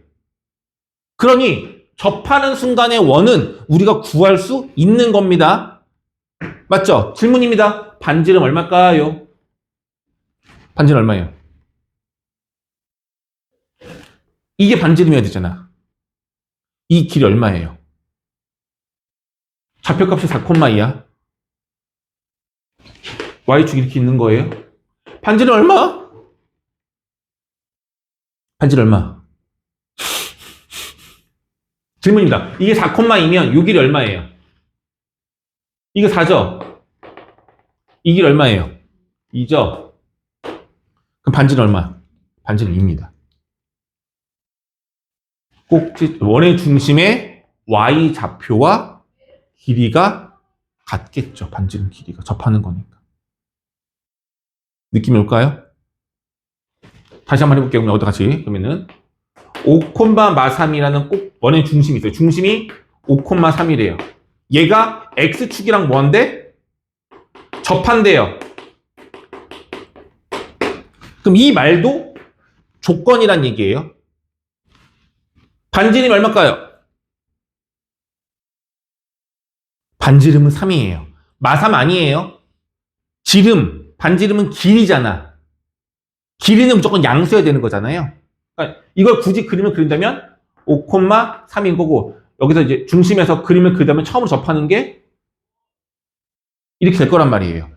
그러니 접하는 순간의 원은 우리가 구할 수 있는 겁니다. 맞죠? 질문입니다. 반지름 얼마일까요? 반지름 얼마예요? 이게 반지름이어야 되잖아. 이 길이 얼마예요? 좌표값이 4,2야. Y축 이렇게 있는 거예요. 반지름 얼마? 반지름 얼마? 질문입니다. 이게 4,2면 이 길이 얼마예요? 이거 4죠? 이 길이 얼마예요? 2죠? 그럼 반지름 얼마? 반지름 2입니다. 꼭지 원의 중심의 Y 좌표와 길이가 같겠죠. 반지름 길이가 접하는 거니까. 느낌이 올까요? 다시 한번 해볼게요. 그럼 어디까지? 그러면은 5,3이라는 꼭 원의 중심이 있어요. 중심이 5,3이래요. 얘가 X축이랑 뭐한데? 접한대요. 그럼 이 말도 조건이란 얘기예요. 반지름이 얼마일까요? 반지름은 3이에요. 마삼 아니에요. 지름, 반지름은 길이잖아. 길이는 무조건 양수여야 되는 거잖아요. 그러니까 이걸 굳이 그림을 그린다면 5,3인 거고 여기서 이제 중심에서 그림을 그리다면 처음으로 접하는 게 이렇게 될 거란 말이에요.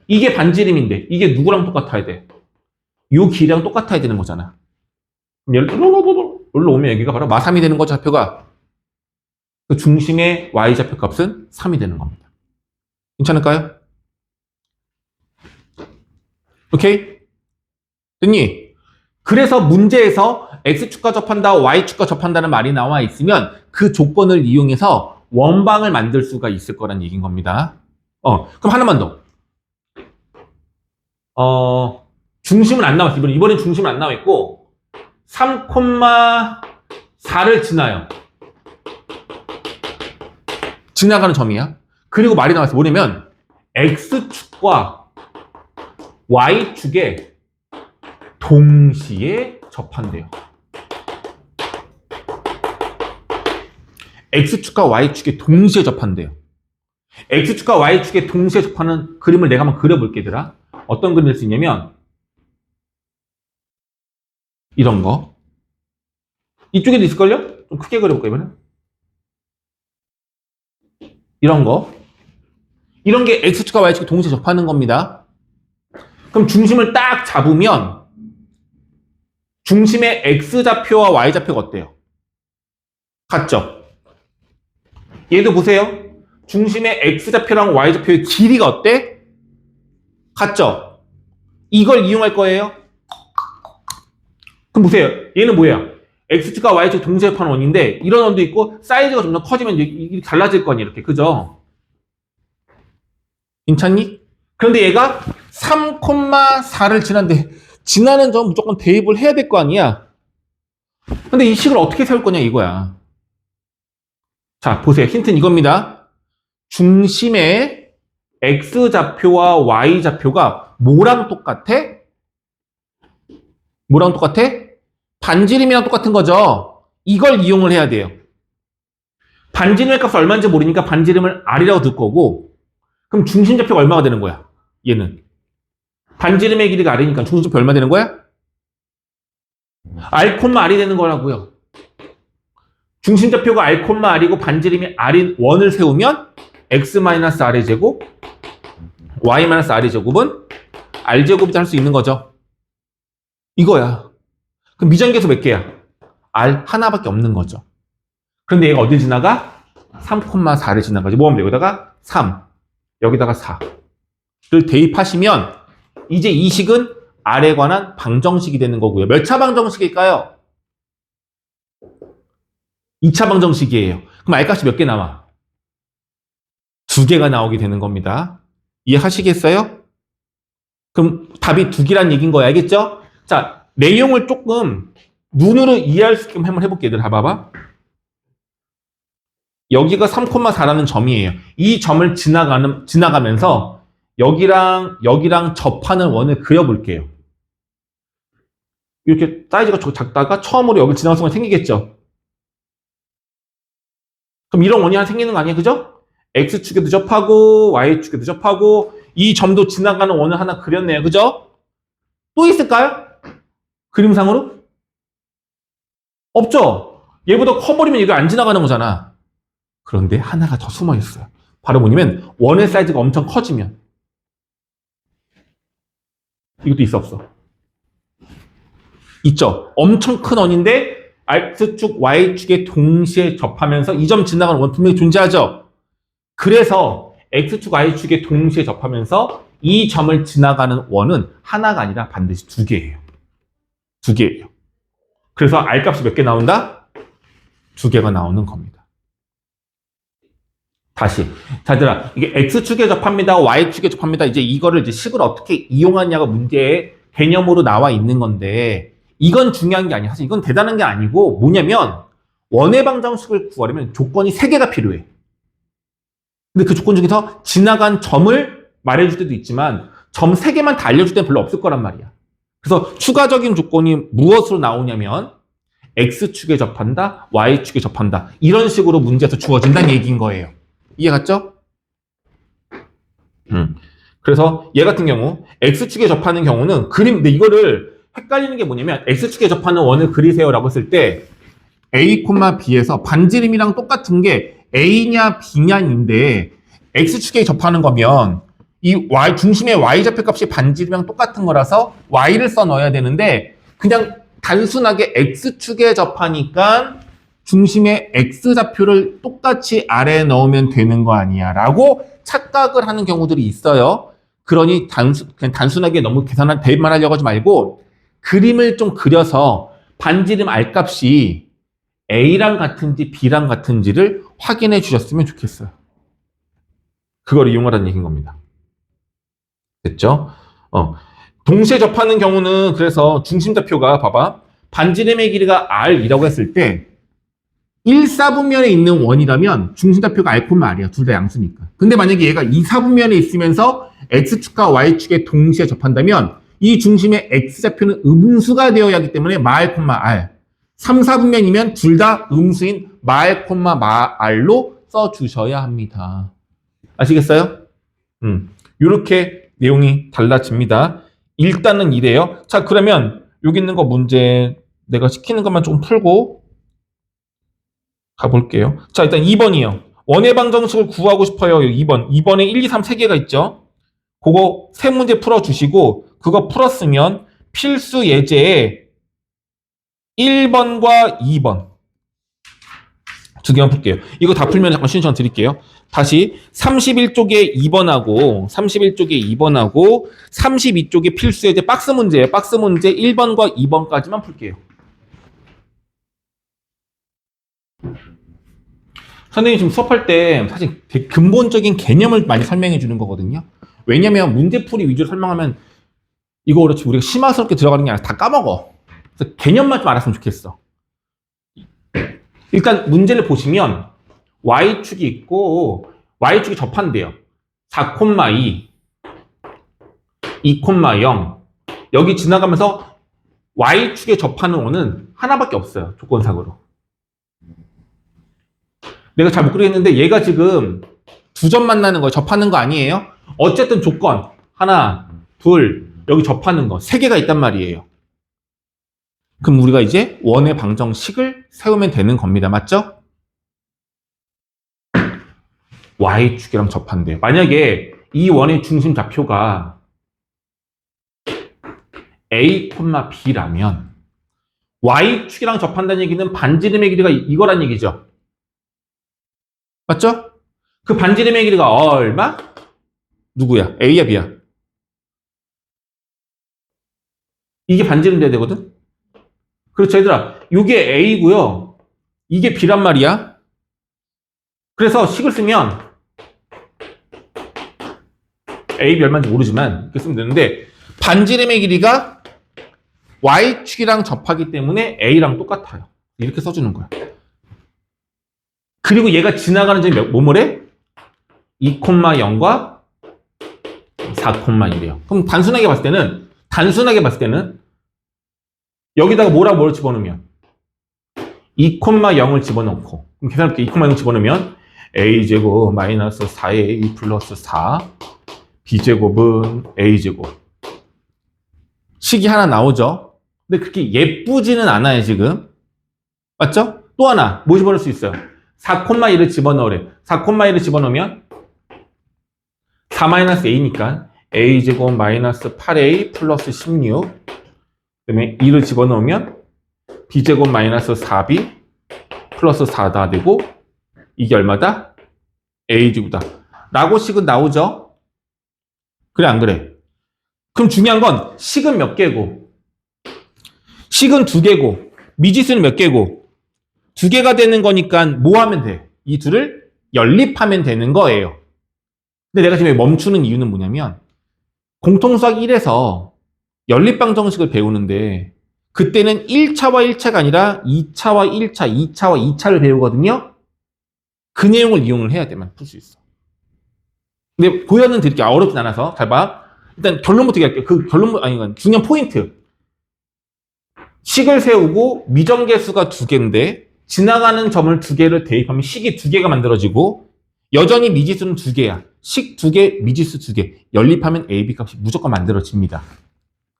이게 반지름인데 이게 누구랑 똑같아야 돼? 이 길이랑 똑같아야 되는 거잖아. 그럼 여기로 오면 여기가 바로 마3이 되는 거죠. 좌표가. 그 중심의 y좌표 값은 3이 되는 겁니다. 괜찮을까요? 오케이? 됐니? 그래서 문제에서 x축과 접한다, y축과 접한다는 말이 나와 있으면 그 조건을 이용해서 원방을 만들 수가 있을 거란 얘기인 겁니다. 그럼 하나만 더. 중심은 안 나왔어. 이번엔 중심은 안 나와 있고 3,4를 지나요. 지나가는 점이야. 그리고 말이 나왔어. 뭐냐면 X축과 Y축에 동시에 접한대요. X축과 Y축에 동시에 접한대요. X축과 Y축에 동시에 접하는 그림을 내가 한번 그려볼게, 얘들아. 어떤 그림을 수 있냐면 이런 거. 이쪽에도 있을걸요? 좀 크게 그려볼까, 이번엔? 이런 거. 이런 게 X축과 Y축이 동시에 접하는 겁니다. 그럼 중심을 딱 잡으면 중심의 X좌표와 Y좌표가 어때요? 같죠? 얘도 보세요. 중심의 X좌표랑 Y좌표의 길이가 어때? 같죠? 이걸 이용할 거예요. 그럼 보세요. 얘는 뭐야? X축과 Y축 동시에 접하는 원인데 이런 원도 있고 사이즈가 점점 커지면 이게 달라질 거 아니에요. 이렇게. 그죠? 괜찮니? 그런데 얘가 3,4를 지났는데 지나는 점 무조건 대입을 해야 될 거 아니야. 근데 이 식을 어떻게 세울 거냐 이거야. 자, 보세요. 힌트는 이겁니다. 중심의 X좌표와 Y좌표가 뭐랑 똑같아? 뭐랑 똑같아? 반지름이랑 똑같은 거죠. 이걸 이용을 해야 돼요. 반지름의 값이 얼마인지 모르니까 반지름을 R이라고 둘 거고 그럼 중심좌표가 얼마가 되는 거야? 얘는. 반지름의 길이가 R이니까 중심좌표 얼마 되는 거야? R, R이 되는 거라고요. 중심좌표가 R, R이고 반지름이 R인 원을 세우면 X-R의 제곱, Y-R의 제곱은 R제곱이다 할 수 있는 거죠. 이거야. 그럼 미정계수 몇 개야? R 하나밖에 없는 거죠. 그런데 얘가 어디 지나가? 3,4를 지나가지. 뭐 하면 돼? 여기다가 3, 여기다가 4를 대입하시면 이제 이 식은 R에 관한 방정식이 되는 거고요. 몇 차 방정식일까요? 2차 방정식이에요. 그럼 R값이 몇 개 나와? 2개가 나오게 되는 겁니다. 이해하시겠어요? 그럼 답이 2개란 얘기인 거야. 알겠죠? 자, 내용을 조금 눈으로 이해할 수 있게 한번 해볼게요. 얘들 봐봐. 여기가 3,4라는 점이에요. 이 점을 지나가면서 여기랑 접하는 원을 그려볼게요. 이렇게 사이즈가 작다가 처음으로 여기 지나갈 순간 생기겠죠? 그럼 이런 원이 하나 생기는 거 아니에요? 그죠? X축에도 접하고 Y축에도 접하고 이 점도 지나가는 원을 하나 그렸네요. 그죠? 또 있을까요? 그림상으로? 없죠? 얘보다 커버리면 이거 안 지나가는 거잖아. 그런데 하나가 더 숨어 있어요. 바로 뭐냐면 원의 사이즈가 엄청 커지면 이것도 있어 없어? 있죠? 엄청 큰 원인데 X축, Y축에 동시에 접하면서 이 점 지나가는 원 분명히 존재하죠? 그래서 X축, Y축에 동시에 접하면서 이 점을 지나가는 원은 하나가 아니라 반드시 2개예요. 2개예요. 그래서 R값이 몇 개 나온다? 2개가 나오는 겁니다. 다시. 자, 얘들아, 이게 X축에 접합니다. Y축에 접합니다. 이제 이거를 이제 식을 어떻게 이용하냐가 문제의 개념으로 나와 있는 건데, 이건 중요한 게 아니야. 사실 이건 대단한 게 아니고, 뭐냐면, 원의 방정식을 구하려면 조건이 3개가 필요해. 근데 그 조건 중에서 지나간 점을 말해줄 때도 있지만, 점 3개만 다 알려줄 때는 별로 없을 거란 말이야. 그래서 추가적인 조건이 무엇으로 나오냐면, X축에 접한다, Y축에 접한다. 이런 식으로 문제에서 주어진다는 얘기인 거예요. 이해 갔죠? 그래서 얘 같은 경우 X축에 접하는 경우는 근데 이거를 헷갈리는 게 뭐냐면 X축에 접하는 원을 그리세요라고 했을 때 A, B에서 반지름이랑 똑같은 게 A냐 B냐인데 X축에 접하는 거면 이 Y 중심의 Y좌표 값이 반지름이랑 똑같은 거라서 Y를 써 넣어야 되는데 그냥 단순하게 X축에 접하니까 중심의 X좌표를 똑같이 아래에 넣으면 되는 거 아니야 라고 착각을 하는 경우들이 있어요. 그러니 그냥 단순하게 너무 대입만 하려고 하지 말고 그림을 좀 그려서 반지름 R값이 A랑 같은지 B랑 같은지를 확인해 주셨으면 좋겠어요. 그걸 이용하라는 얘기인 겁니다. 됐죠? 동시에 접하는 경우는 그래서 중심좌표가 봐봐. 반지름의 길이가 r이라고 했을 때 1사분면에 있는 원이라면 중심좌표가 r, r이야. 둘 다 양수니까. 근데 만약에 얘가 2사분면에 있으면서 x축과 y축에 동시에 접한다면 이 중심의 x좌표는 음수가 되어야 하기 때문에 마r, r. 3, 4분면이면 둘 다 음수인 마r, r로 써주셔야 합니다. 아시겠어요? 이렇게 내용이 달라집니다. 일단은 이래요. 자, 그러면 여기 있는 거 문제 내가 시키는 것만 좀 풀고 가볼게요. 자, 일단 2번이요. 원의 방정식을 구하고 싶어요. 2번. 2번에 1, 2, 3 3개가 있죠. 그거 세 문제 풀어주시고 그거 풀었으면 필수 예제에 1번과 2번 두 개만 풀게요. 이거 다 풀면 잠깐 쉬는 시간 드릴게요. 다시 31쪽에 2번하고 31쪽에 2번하고 32쪽에 필수 예제 박스 문제예요. 박스 문제 1번과 2번까지만 풀게요. 선생님이 지금 수업할 때 사실 되게 근본적인 개념을 많이 설명해 주는 거거든요. 왜냐면 문제풀이 위주로 설명하면 이거 그렇지 우리가 심화스럽게 들어가는 게 아니라 다 까먹어. 그래서 개념만 좀 알았으면 좋겠어. 일단 문제를 보시면 y축이 있고 y축이 접한대요. 4,2, 2,0 여기 지나가면서 y축에 접하는 원은 하나밖에 없어요. 조건상으로. 내가 잘 못 그리겠는데 얘가 지금 두 점 만나는 거 접하는 거 아니에요? 어쨌든 조건 하나, 둘 여기 접하는 거 세 개가 있단 말이에요. 그럼 우리가 이제 원의 방정식을 세우면 되는 겁니다. 맞죠? y축이랑 접한대요. 만약에 이 원의 중심 좌표가 a, b라면 y축이랑 접한다는 얘기는 반지름의 길이가 이거란 얘기죠. 맞죠? 그 반지름의 길이가 얼마? 누구야? A야, B야? 이게 반지름 돼야 되거든? 그렇죠, 얘들아. 이게 A고요. 이게 B란 말이야. 그래서 식을 쓰면 A, B 얼마인지 모르지만 이렇게 쓰면 되는데 반지름의 길이가 Y축이랑 접하기 때문에 A랑 똑같아요. 이렇게 써주는 거야. 그리고 얘가 지나가는 점이 뭐뭐래? 2,0과 4,1이에요. 그럼 단순하게 봤을 때는 여기다가 뭐랑 뭘 집어넣으면 2,0을 집어넣고 그럼 계산할게. 2,0 집어넣으면 a제곱 마이너스 4a 플러스 4 b제곱은 a제곱 식이 하나 나오죠. 근데 그렇게 예쁘지는 않아요 지금. 맞죠? 또 하나 뭐 집어넣을 수 있어요? 4,1을 집어넣으래. 4,1을 집어넣으면 4-a니까 a제곱 마이너스 8a 플러스 16 그다음에 2를 집어넣으면 b제곱 마이너스 4b 플러스 4다 되고 이게 얼마다? a제곱다 라고 식은 나오죠? 그래 안 그래? 그럼 중요한 건 식은 몇 개고 식은 2개고 미지수는 몇 개고 2개가 되는 거니까 뭐 하면 돼? 이 둘을 연립하면 되는 거예요. 근데 내가 지금 멈추는 이유는 뭐냐면 공통수학 1에서 연립방정식을 배우는데 그때는 1차와 1차가 아니라 2차와 1차, 2차와 2차를 배우거든요. 그 내용을 이용을 해야 돼만 풀 수 있어. 근데 보여는 드릴게요. 어렵진 않아서. 잘 봐. 일단 결론부터 얘기할게요. 그 결론, 중요한 포인트. 식을 세우고 미정계수가 2개인데 지나가는 점을 2개를 대입하면 식이 2개가 만들어지고 여전히 미지수는 2개야. 식 2개, 미지수 2개. 연립하면 A, B 값이 무조건 만들어집니다.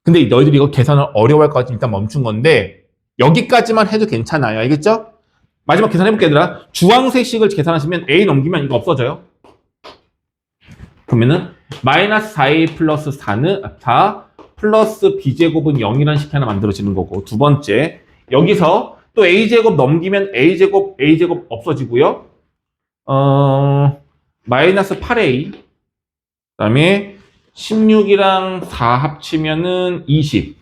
근데 너희들이 이거 계산을 어려워할 것 같으면 일단 멈춘 건데 여기까지만 해도 괜찮아요. 알겠죠? 마지막 계산해볼게 얘들아. 주황색 식을 계산하시면 A 넘기면 이거 없어져요. 그러면은 마이너스 4A 플러스 4는 4 플러스 B제곱은 0이라는 식이 하나 만들어지는 거고 두 번째 여기서 또 A제곱 넘기면 A제곱 없어지고요. 마이너스 8A 그 다음에 16이랑 4 합치면은 20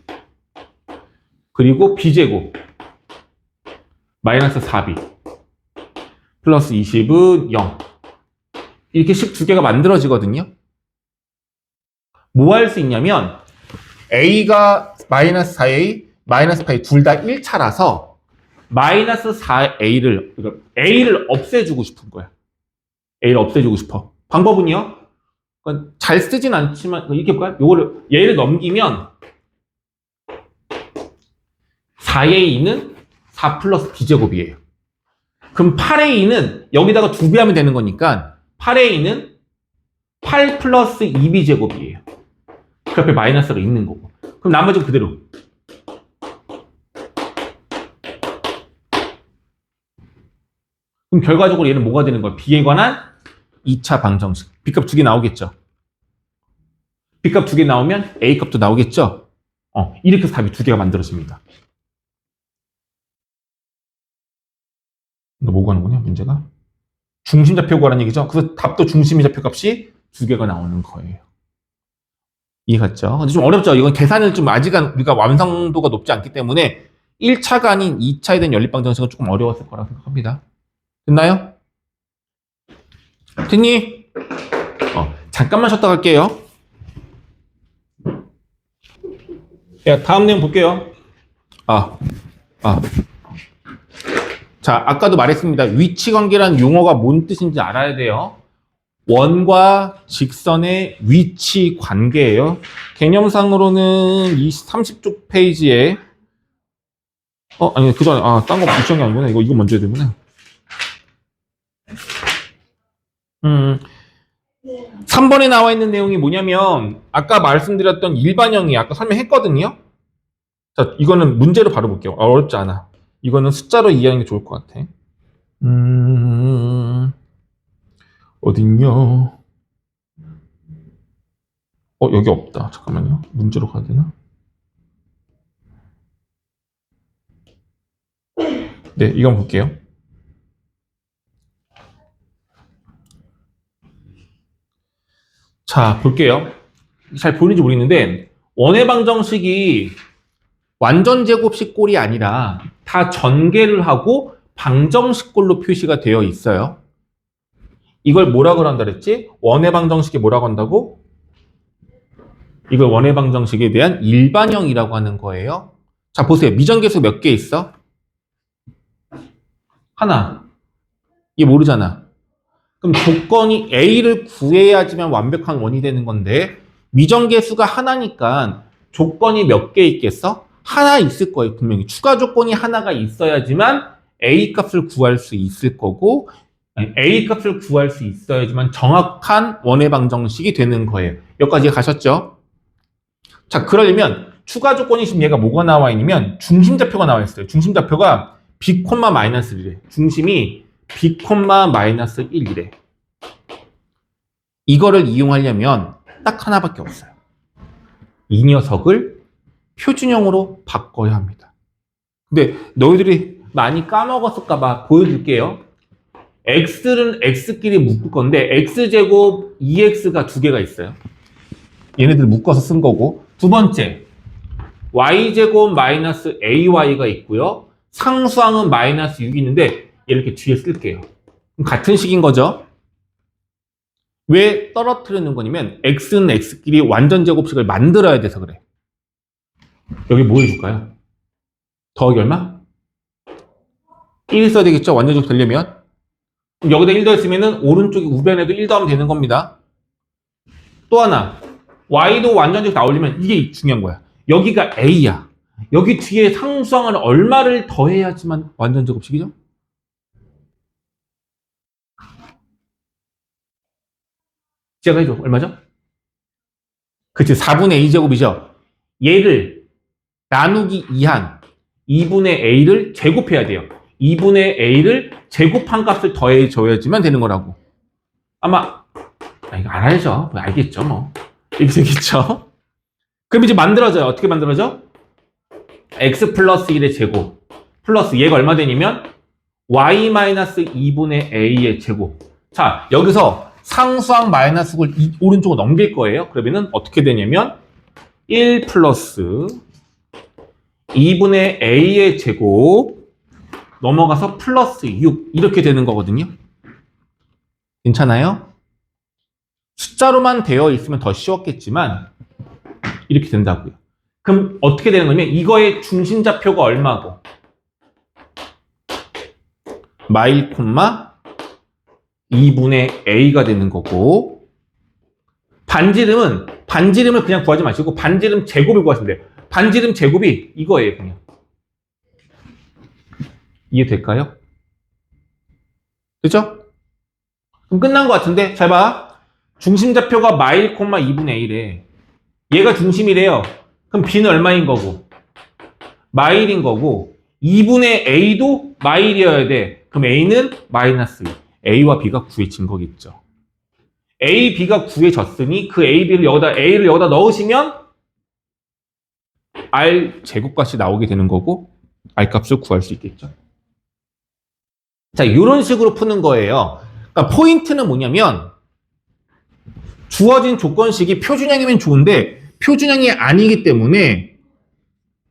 그리고 B제곱 마이너스 4B 플러스 20은 0 이렇게 식 두 개가 만들어지거든요. 뭐 할 수 있냐면 a가 마이너스 4a, 마이너스 8a 둘 다 1차라서 마이너스 4a를 그러니까 a를 없애주고 싶은 거야. a를 없애주고 싶어. 방법은요. 그러니까 잘 쓰진 않지만 이렇게 볼까요? 요거를 얘를 넘기면 4a는 4 플러스 b제곱이에요. 그럼 8a는 여기다가 2배 하면 되는 거니까 8a는 8 플러스 2b제곱이에요. 그 옆에 마이너스가 있는 거고. 그럼 나머지는 그대로. 그럼 결과적으로 얘는 뭐가 되는 거야? b에 관한 2차 방정식. b값 2개 나오겠죠? b값 2개 나오면 a값도 나오겠죠? 이렇게 해서 답이 2개가 만들어집니다. 너 뭐 구하는 거냐, 문제가? 중심좌표 구하라는 얘기죠? 그래서 답도 중심의 좌표값이 2개가 나오는 거예요. 이해갔죠? 근데 좀 어렵죠? 이건 계산을 좀 아직은 우리가 완성도가 높지 않기 때문에 1차가 아닌 2차에 대한 연립방정식은 조금 어려웠을 거라고 생각합니다. 됐나요? 됐니? 잠깐만 쉬었다 갈게요. 야, 다음 내용 볼게요. 자, 아까도 말했습니다. 위치관계라는 용어가 뭔 뜻인지 알아야 돼요. 원과 직선의 위치관계예요. 개념상으로는 이 30쪽 페이지에 아니 그 전에 딴 거 붙인 게 아니구나. 이거 먼저 해야 되구나. 3번에 나와 있는 내용이 뭐냐면 아까 말씀드렸던 일반형이 아까 설명했거든요. 자, 이거는 문제로 바로 볼게요. 어렵지 않아. 이거는 숫자로 이해하는 게 좋을 것 같아. 어딨냐? 여기 없다. 잠깐만요. 문제로 가야 되나? 네, 이건 볼게요. 자, 볼게요. 잘 보이는지 모르겠는데 원의 방정식이 완전 제곱식 꼴이 아니라 다 전개를 하고 방정식 꼴로 표시가 되어 있어요. 이걸 뭐라고 한다 그랬지? 원의 방정식이 뭐라고 한다고? 이걸 원의 방정식에 대한 일반형이라고 하는 거예요. 자, 보세요. 미정계수 몇 개 있어? 하나. 이게 모르잖아. 그럼 조건이 A를 구해야지만 완벽한 원이 되는 건데 미정계수가 하나니까 조건이 몇 개 있겠어? 하나 있을 거예요. 분명히. 추가 조건이 하나가 있어야지만 A 값을 구할 수 있을 거고 A 값을 구할 수 있어야지만 정확한 원의 방정식이 되는 거예요. 여기까지 가셨죠? 자, 그러려면 추가 조건이 지금 얘가 뭐가 나와 있냐면 중심좌표가 나와 있어요. 중심좌표가 B, 마이너스 1이래. 중심이 B, 마이너스 1이래. 이거를 이용하려면 딱 하나밖에 없어요. 이 녀석을 표준형으로 바꿔야 합니다. 근데 너희들이 많이 까먹었을까봐 보여줄게요. x는 x끼리 묶을 건데 x제곱 2x가 두 개가 있어요. 얘네들 묶어서 쓴 거고. 두 번째, y제곱 마이너스 ay가 있고요. 상수항은 마이너스 6이 있는데 얘를 이렇게 뒤에 쓸게요. 같은 식인 거죠. 왜 떨어뜨리는 거냐면 x는 x끼리 완전 제곱식을 만들어야 돼서 그래. 여기 뭐 해줄까요? 더하기 얼마? 1 써야 되겠죠? 완전 제곱 되려면. 그럼 여기다 1 더했으면 오른쪽에 우변에도 1 더하면 되는 겁니다. 또 하나, y도 완전 제곱 나오려면 이게 중요한 거야. 여기가 a야. 여기 뒤에 상수항을 얼마를 더해야지만 완전 제곱식이죠? 제가 해줘. 얼마죠? 그치, 4분의 a제곱이죠. 얘를 나누기 2한 2분의 a를 제곱해야 돼요. 2분의 a를 제곱한 값을 더해줘야지만 되는 거라고. 아마 이거 알아야죠. 알겠죠 뭐. 이렇게 되겠죠. 그럼 이제 만들어져요. 어떻게 만들어져? x 플러스 1의 제곱 플러스 얘가 얼마 되냐면 y 마이너스 2분의 a의 제곱. 자, 여기서 상수항 마이너스를 오른쪽으로 넘길 거예요. 그러면은 어떻게 되냐면 1 플러스 2분의 a의 제곱 넘어가서 플러스 6 이렇게 되는 거거든요. 괜찮아요? 숫자로만 되어 있으면 더 쉬웠겠지만 이렇게 된다고요. 그럼 어떻게 되는 거냐면 이거의 중심좌표가 얼마고 마일 콤마 2분의 a가 되는 거고 반지름을 그냥 구하지 마시고 반지름 제곱을 구하시면 돼요. 반지름 제곱이 이거예요. 그냥. 이해될까요? 그죠? 그럼 끝난 것 같은데 잘 봐. 중심좌표가 마일 콤마 2분의 a래. 얘가 중심이래요. 그럼 b는 얼마인 거고? 마일인 거고 2분의 a도 마일이어야 돼. 그럼 a는 마이너스 2. a와 b가 구해진 거겠죠. a, b가 구해졌으니 그 a, b를 a를 여기다 넣으시면 r 제곱값이 나오게 되는 거고 r 값을 구할 수 있겠죠. 자, 이런 식으로 푸는 거예요. 그러니까 포인트는 뭐냐면 주어진 조건식이 표준형이면 좋은데 표준형이 아니기 때문에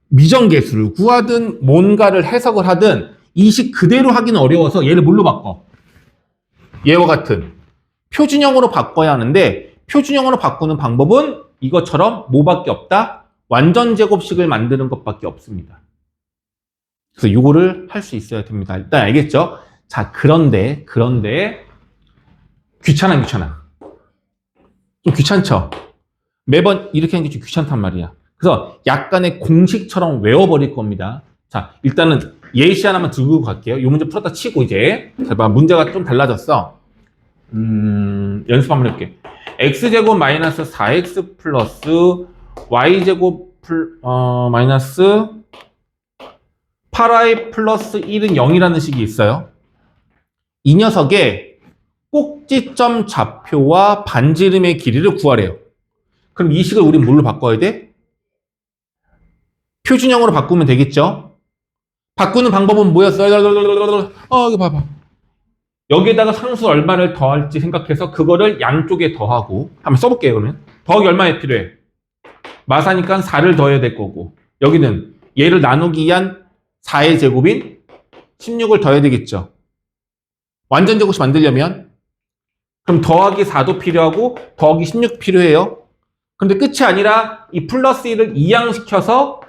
미정계수를 구하든 뭔가를 해석을 하든 이 식 그대로 하기는 어려워서 얘를 뭘로 바꿔? 얘와 같은 표준형으로 바꿔야 하는데 표준형으로 바꾸는 방법은 이것처럼 뭐밖에 없다? 완전 제곱식을 만드는 것밖에 없습니다. 그래서 이거를 할 수 있어야 됩니다. 일단 알겠죠? 자, 그런데 귀찮아. 좀 귀찮죠? 매번 이렇게 하는 게 좀 귀찮단 말이야. 그래서 약간의 공식처럼 외워버릴 겁니다. 자, 일단은 예시 하나만 들고 갈게요. 이 문제 풀었다 치고 이제 잘 봐. 문제가 좀 달라졌어. 연습 한번 해볼게. x제곱 마이너스 4x 플러스 y제곱 마이너스 8y 플러스 1은 0이라는 식이 있어요. 이 녀석의 꼭지점 좌표와 반지름의 길이를 구하래요. 그럼 이 식을 우린 뭘로 바꿔야 돼? 표준형으로 바꾸면 되겠죠? 바꾸는 방법은 뭐였어요? 이거 봐봐. 여기에다가 상수 얼마를 더할지 생각해서 그거를 양쪽에 더하고 한번 써볼게요. 그러면 더하기 얼마에 필요해? 마사니까 4를 더해야 될 거고 여기는 얘를 나누기 위한 4의 제곱인 16을 더해야 되겠죠. 완전 제곱식 만들려면 그럼 더하기 4도 필요하고 더하기 16 필요해요. 근데 끝이 아니라 이 플러스 1을 이항시켜서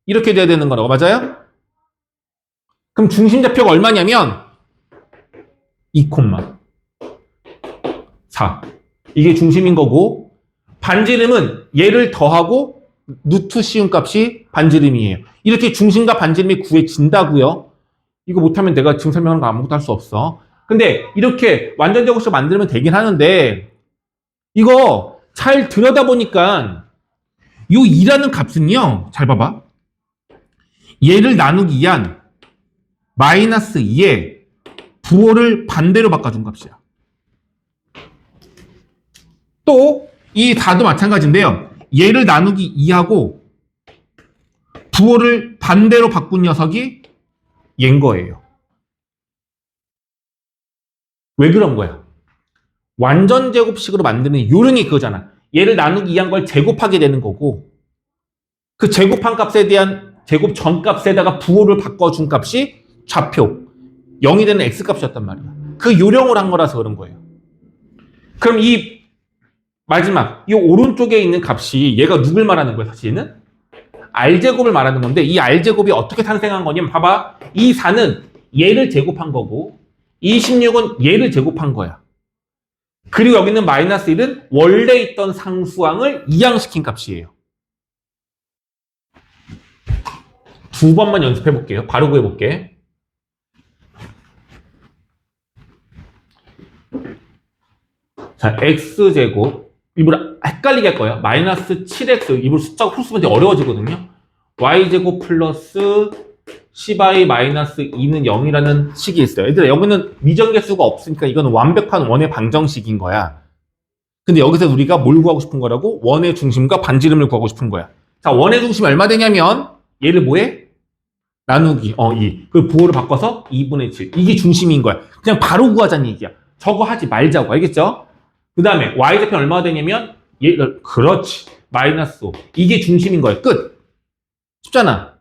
이렇게 돼야 되는 거라고. 맞아요? 그럼 중심좌표가 얼마냐면 2,4 이게 중심인 거고 반지름은 얘를 더하고 루트 씌운 값이 반지름이에요. 이렇게 중심과 반지름이 구해진다고요. 이거 못하면 내가 지금 설명하는 거 아무것도 할 수 없어. 근데 이렇게 완전 제곱식 만들면 되긴 하는데 이거 잘 들여다보니까 이 2라는 값은요. 잘 봐봐. 얘를 나누기 위한 마이너스 2에 부호를 반대로 바꿔준 값이야. 또 이 4도 마찬가지인데요. 얘를 나누기 2하고 부호를 반대로 바꾼 녀석이 얘인 거예요. 왜 그런 거야? 완전 제곱식으로 만드는 요령이 그거잖아. 얘를 나누기 2한 걸 제곱하게 되는 거고 그 제곱한 값에 대한 제곱 전값에다가 부호를 바꿔준 값이 좌표 0이 되는 x값이었단 말이야. 그 요령을 한 거라서 그런 거예요. 그럼 이 마지막 이 오른쪽에 있는 값이 얘가 누굴 말하는 거야? 사실은 r제곱을 말하는 건데 이 r제곱이 어떻게 탄생한 거냐면 봐봐. 이 4는 얘를 제곱한 거고 이 16은 얘를 제곱한 거야. 그리고 여기 있는 마이너스 1은 원래 있던 상수항을 이항시킨 값이에요. 두 번만 연습해 볼게요. 바로 구해볼게. 자, x제곱 일부러 헷갈리게 할 거예요. 마이너스 7x 일부러 숫자가 풀수면 되게 어려워지거든요. y제곱 플러스 10i 마이너스 2는 0이라는 식이 있어요. 얘들아 여기는 미정계수가 없으니까 이거는 완벽한 원의 방정식인 거야. 근데 여기서 우리가 뭘 구하고 싶은 거라고? 원의 중심과 반지름을 구하고 싶은 거야. 자, 원의 중심이 얼마 되냐면 얘를 뭐해? 나누기 2. 그 부호를 바꿔서 2분의 7. 이게 중심인 거야. 그냥 바로 구하자는 얘기야. 저거 하지 말자고. 알겠죠? 그 다음에 y좌표 얼마가 되냐면 얘를 그렇지. 마이너스 5. 이게 중심인 거야. 끝. 쉽잖아.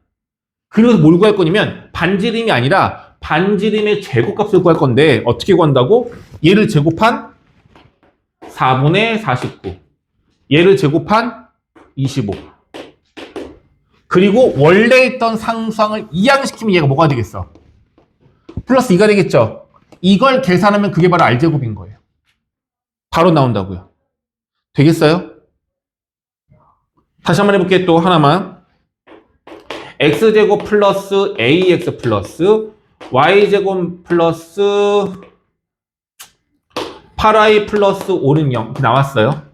그래서 뭘 구할 거냐면 반지름이 아니라 반지름의 제곱값을 구할 건데 어떻게 구한다고? 얘를 제곱한 4분의 49. 얘를 제곱한 25. 그리고 원래 있던 상수항을 이항시키면 얘가 뭐가 되겠어? 플러스 2가 되겠죠? 이걸 계산하면 그게 바로 R제곱인 거예요. 바로 나온다고요. 되겠어요? 다시 한번 해볼게요. 또 하나만. X제곱 플러스 AX 플러스 Y제곱 플러스 8Y 플러스 5는 0. 나왔어요.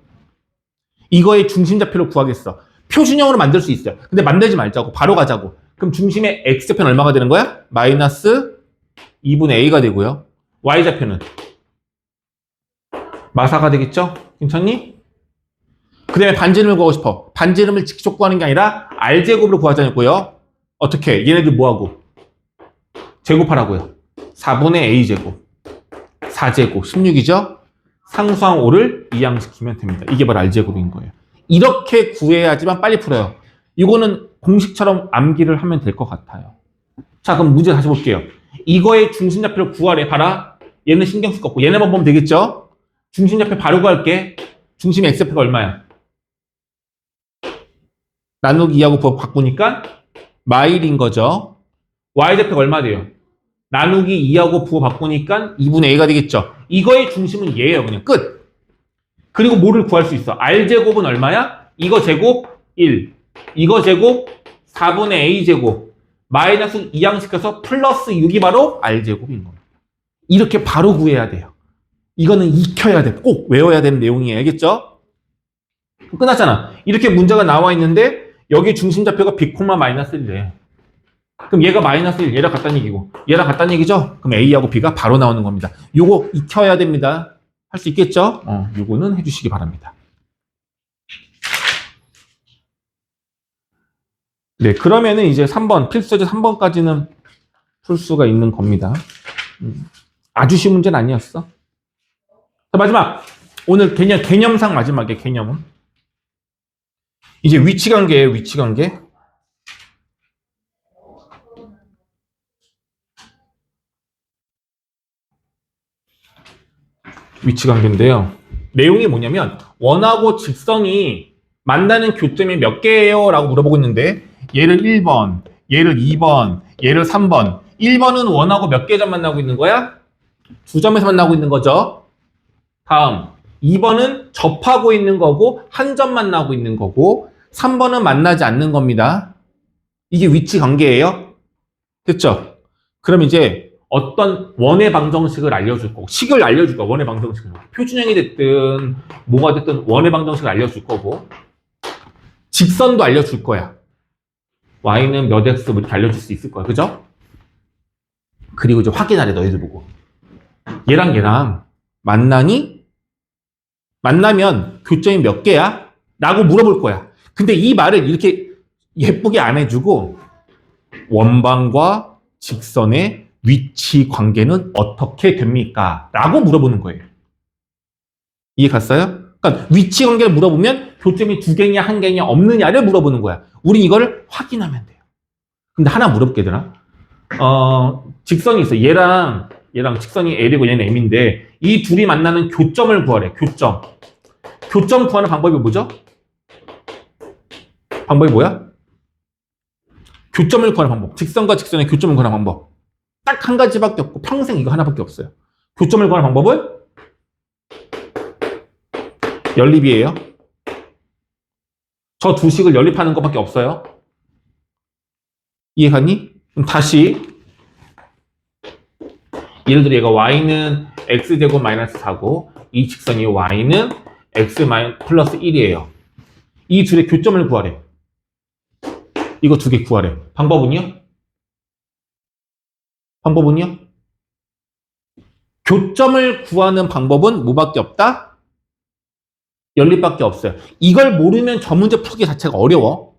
이거의 중심좌표를 구하겠어. 표준형으로 만들 수 있어요. 근데 만들지 말자고. 바로 가자고. 그럼 중심의 X좌표는 얼마가 되는 거야? 마이너스 2분의 A가 되고요. Y좌표는 마사가 되겠죠? 괜찮니? 그 다음에 반지름을 구하고 싶어. 반지름을 직접 구하는 게 아니라 R제곱으로 구하자고요. 어떻게? 얘네들 뭐하고? 제곱하라고요. 4분의 A제곱. 4제곱. 16이죠? 상수항 5를 이항시키면 됩니다. 이게 바로 R제곱인 거예요. 이렇게 구해야지만 빨리 풀어요. 이거는 공식처럼 암기를 하면 될 것 같아요. 자, 그럼 문제 다시 볼게요. 이거의 중심좌표를 구하래. 봐라. 얘는 신경 쓸 거 없고 얘네만 보면 되겠죠? 중심좌표 바로 구할게. 중심의 X좌표가 얼마야? 나누기 2하고 부호 바꾸니까 마일인 거죠. Y좌표가 얼마 돼요? 나누기 2하고 부호 바꾸니까 2분의 A가 되겠죠. 이거의 중심은 얘예요. 그냥 끝. 그리고 뭐를 구할 수 있어? R제곱은 얼마야? 이거 제곱 1. 이거 제곱 4분의 A제곱. 마이너스 2항시켜서 플러스 6이 바로 R제곱인 겁니다. 이렇게 바로 구해야 돼요. 이거는 익혀야 돼. 꼭 외워야 되는 내용이에요. 알겠죠? 끝났잖아. 이렇게 문제가 나와 있는데 여기 중심좌표가 B, 마이너스 1이래. 그럼 얘가 마이너스 1, 얘랑 같다는 얘기고 얘랑 같다는 얘기죠? 그럼 A하고 B가 바로 나오는 겁니다. 요거 익혀야 됩니다. 할 수 있겠죠? 요거는 해주시기 바랍니다. 네, 그러면은 이제 3번, 필수제 3번까지는 풀 수가 있는 겁니다. 아주 쉬운 문제는 아니었어. 자, 마지막. 오늘 개념상 마지막에 개념은. 이제 위치관계예요, 위치관계. 위치관계인데요. 내용이 뭐냐면 원하고 직선이 만나는 교점이 몇 개예요? 라고 물어보고 있는데 얘를 1번, 얘를 2번, 얘를 3번. 1번은 원하고 몇 개 점 만나고 있는 거야? 2점에서 만나고 있는 거죠. 다음 2번은 접하고 있는 거고 한 점 만나고 있는 거고 3번은 만나지 않는 겁니다. 이게 위치관계예요. 됐죠? 그럼 이제 어떤 원의 방정식을 알려줄 거고 식을 알려줄 거야. 원의 방정식을. 표준형이 됐든 뭐가 됐든 원의 방정식을 알려줄 거고 직선도 알려줄 거야. y는 몇 x 뭐 이렇게 알려줄 수 있을 거야. 그죠? 그리고 이제 확인하래 너희들 보고. 얘랑 만나니? 만나면 교점이 몇 개야? 라고 물어볼 거야. 근데 이 말을 이렇게 예쁘게 안 해주고 원방과 직선의 위치 관계는 어떻게 됩니까? 라고 물어보는 거예요. 이해 갔어요? 그러니까 위치 관계를 물어보면 교점이 2개냐 1개냐 없느냐를 물어보는 거야. 우린 이거를 확인하면 돼요. 근데 하나 물어볼게 얘들아. 직선이 있어. 얘랑 직선이 L이고 얘는 M인데 이 둘이 만나는 교점을 구하래. 교점. 교점 구하는 방법이 뭐죠? 방법이 뭐야? 교점을 구하는 방법. 직선과 직선의 교점을 구하는 방법. 딱 한 가지밖에 없고 평생 이거 하나밖에 없어요. 교점을 구하는 방법은 연립이에요. 저 두 식을 연립하는 것밖에 없어요. 이해가니? 그럼 다시 예를 들어 얘가 y는 x제곱 마이너스 4고 이 직선이 y는 x 플러스 1이에요. 이 둘의 교점을 구하래. 이거 두 개 구하래. 방법은요? 교점을 구하는 방법은 뭐밖에 없다? 연립밖에 없어요. 이걸 모르면 저 문제 풀기 자체가 어려워.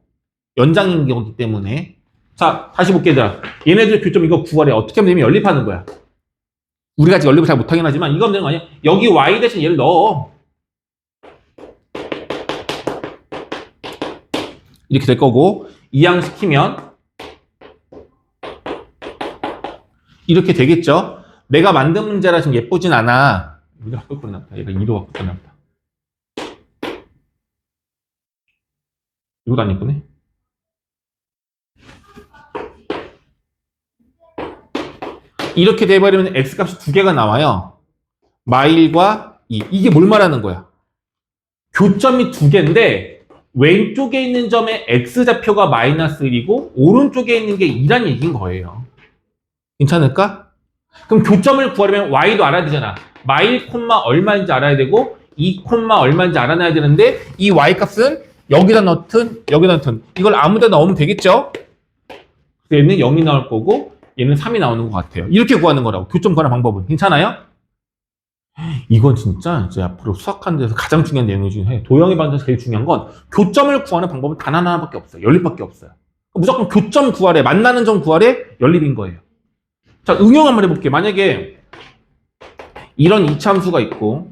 연장인 경우이기 때문에. 자, 다시 볼게요. 얘네들 교점 이거 구하래. 어떻게 하면 되면 연립하는 거야. 우리가 아직 연립을 잘 못하긴 하지만 이거 하면 되는 거 아니야? 여기 y 대신 얘를 넣어. 이렇게 될 거고 이항시키면 이렇게 되겠죠? 내가 만든 문제라 지금 예쁘진 않아. 얘가 2로 바꿨나 보다. 이것도 안 예쁘네. 이렇게 돼버리면 x값이 두 개가 나와요. 마일과 2. 이게 뭘 말하는 거야? 교점이 두 개인데 왼쪽에 있는 점의 x좌표가 마이너스 1이고 오른쪽에 있는 게 2란 얘기인 거예요. 괜찮을까? 그럼 교점을 구하려면 y도 알아야 되잖아. 마일 콤마 얼마인지 알아야 되고 2 콤마 얼마인지 알아놔야 되는데 이 y값은 여기다 넣든 여기다 넣든 이걸 아무 데나 넣으면 되겠죠? 얘는 0이 나올 거고 얘는 3이 나오는 것 같아요. 이렇게 구하는 거라고. 교점 구하는 방법은. 괜찮아요? 이건 진짜 이제 앞으로 수학하는 데서 가장 중요한 내용 중에 하나예요. 도형의 방정식 제일 중요한 건 교점을 구하는 방법은 단 하나밖에 없어요. 연립밖에 없어요. 무조건 교점 구하래, 만나는 점 구하래, 연립인 거예요. 자, 응용 한번 해볼게요. 만약에 이런 이차함수가 있고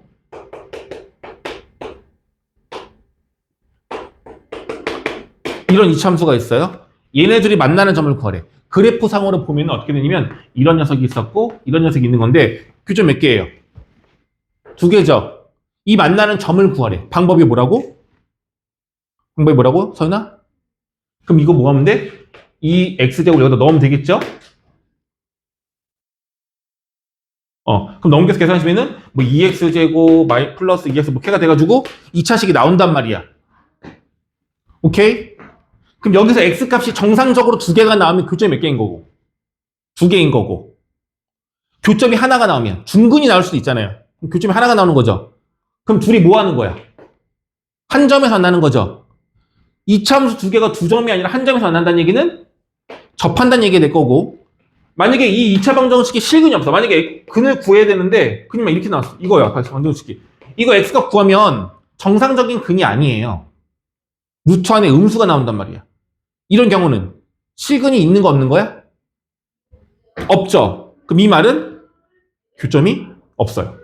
이런 이차함수가 있어요. 얘네들이 만나는 점을 구하래. 그래프상으로 보면 어떻게 되냐면 이런 녀석이 있었고 이런 녀석이 있는 건데 교점 몇 개예요? 두 개죠. 이 만나는 점을 구하래. 방법이 뭐라고? 방법이 뭐라고? 서윤아? 그럼 이거 뭐 하면 돼? 이 x제곱을 여기다 넣으면 되겠죠? 그럼 넘겨서 계산하시면은 뭐 2x제곱 플러스 2x 뭐 K가 돼가지고 2차식이 나온단 말이야. 오케이? 그럼 여기서 x값이 정상적으로 두 개가 나오면 교점이 몇 개인 거고? 두 개인 거고. 교점이 하나가 나오면 중근이 나올 수도 있잖아요. 그럼 교점이 하나가 나오는 거죠. 그럼 둘이 뭐 하는 거야? 한 점에서 만나는 거죠. 이차함수 두 개가 두 점이 아니라 한 점에서 만난다는 얘기는 접한다는 얘기가 될 거고 만약에 이 2차 방정식이 실근이 없어. 만약에 근을 구해야 되는데 근이만 이렇게 나왔어. 이거야. 방정식이. 이거 x값 구하면 정상적인 근이 아니에요. 루트 안에 음수가 나온단 말이야. 이런 경우는 실근이 있는 거 없는 거야? 없죠. 그럼 이 말은 교점이 없어요.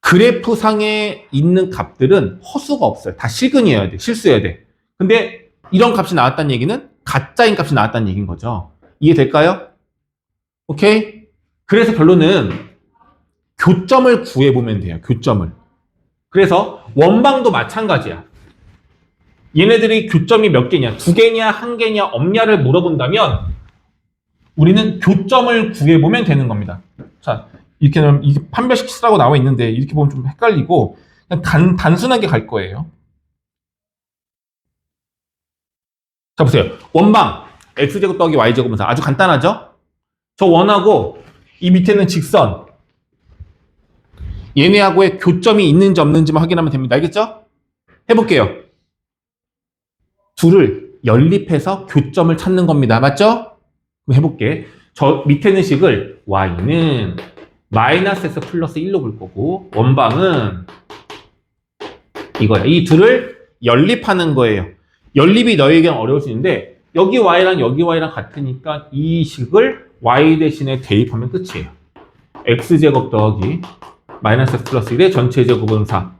그래프상에 있는 값들은 허수가 없어요. 다 실근이어야 돼. 실수여야 돼. 근데 이런 값이 나왔다는 얘기는 가짜인 값이 나왔다는 얘기인 거죠. 이해될까요? 오케이? 그래서 결론은 교점을 구해보면 돼요. 교점을. 그래서 원방도 마찬가지야. 얘네들이 교점이 몇 개냐, 두 개냐, 한 개냐, 없냐를 물어본다면 우리는 교점을 구해보면 되는 겁니다. 자, 이렇게 이게 판별식 치라고 나와 있는데 이렇게 보면 좀 헷갈리고 그냥 단순하게 갈 거예요. 자, 보세요. 원방 x제곱 더하기 y제곱은 4. 아주 간단하죠? 저 원하고 이 밑에는 직선 얘네하고의 교점이 있는지 없는지만 확인하면 됩니다. 알겠죠? 해볼게요. 둘을 연립해서 교점을 찾는 겁니다. 맞죠? 그럼 해볼게. 저 밑에 있는 식을 y는 마이너스 x 플러스 1로 볼 거고 원방은 이거야. 이 둘을 연립하는 거예요. 연립이 너에게는 어려울 수 있는데 여기 y랑 여기 y랑 같으니까 이 식을 y 대신에 대입하면 끝이에요. x제곱 더하기 마이너스 x 플러스 1의 전체 제곱은 4.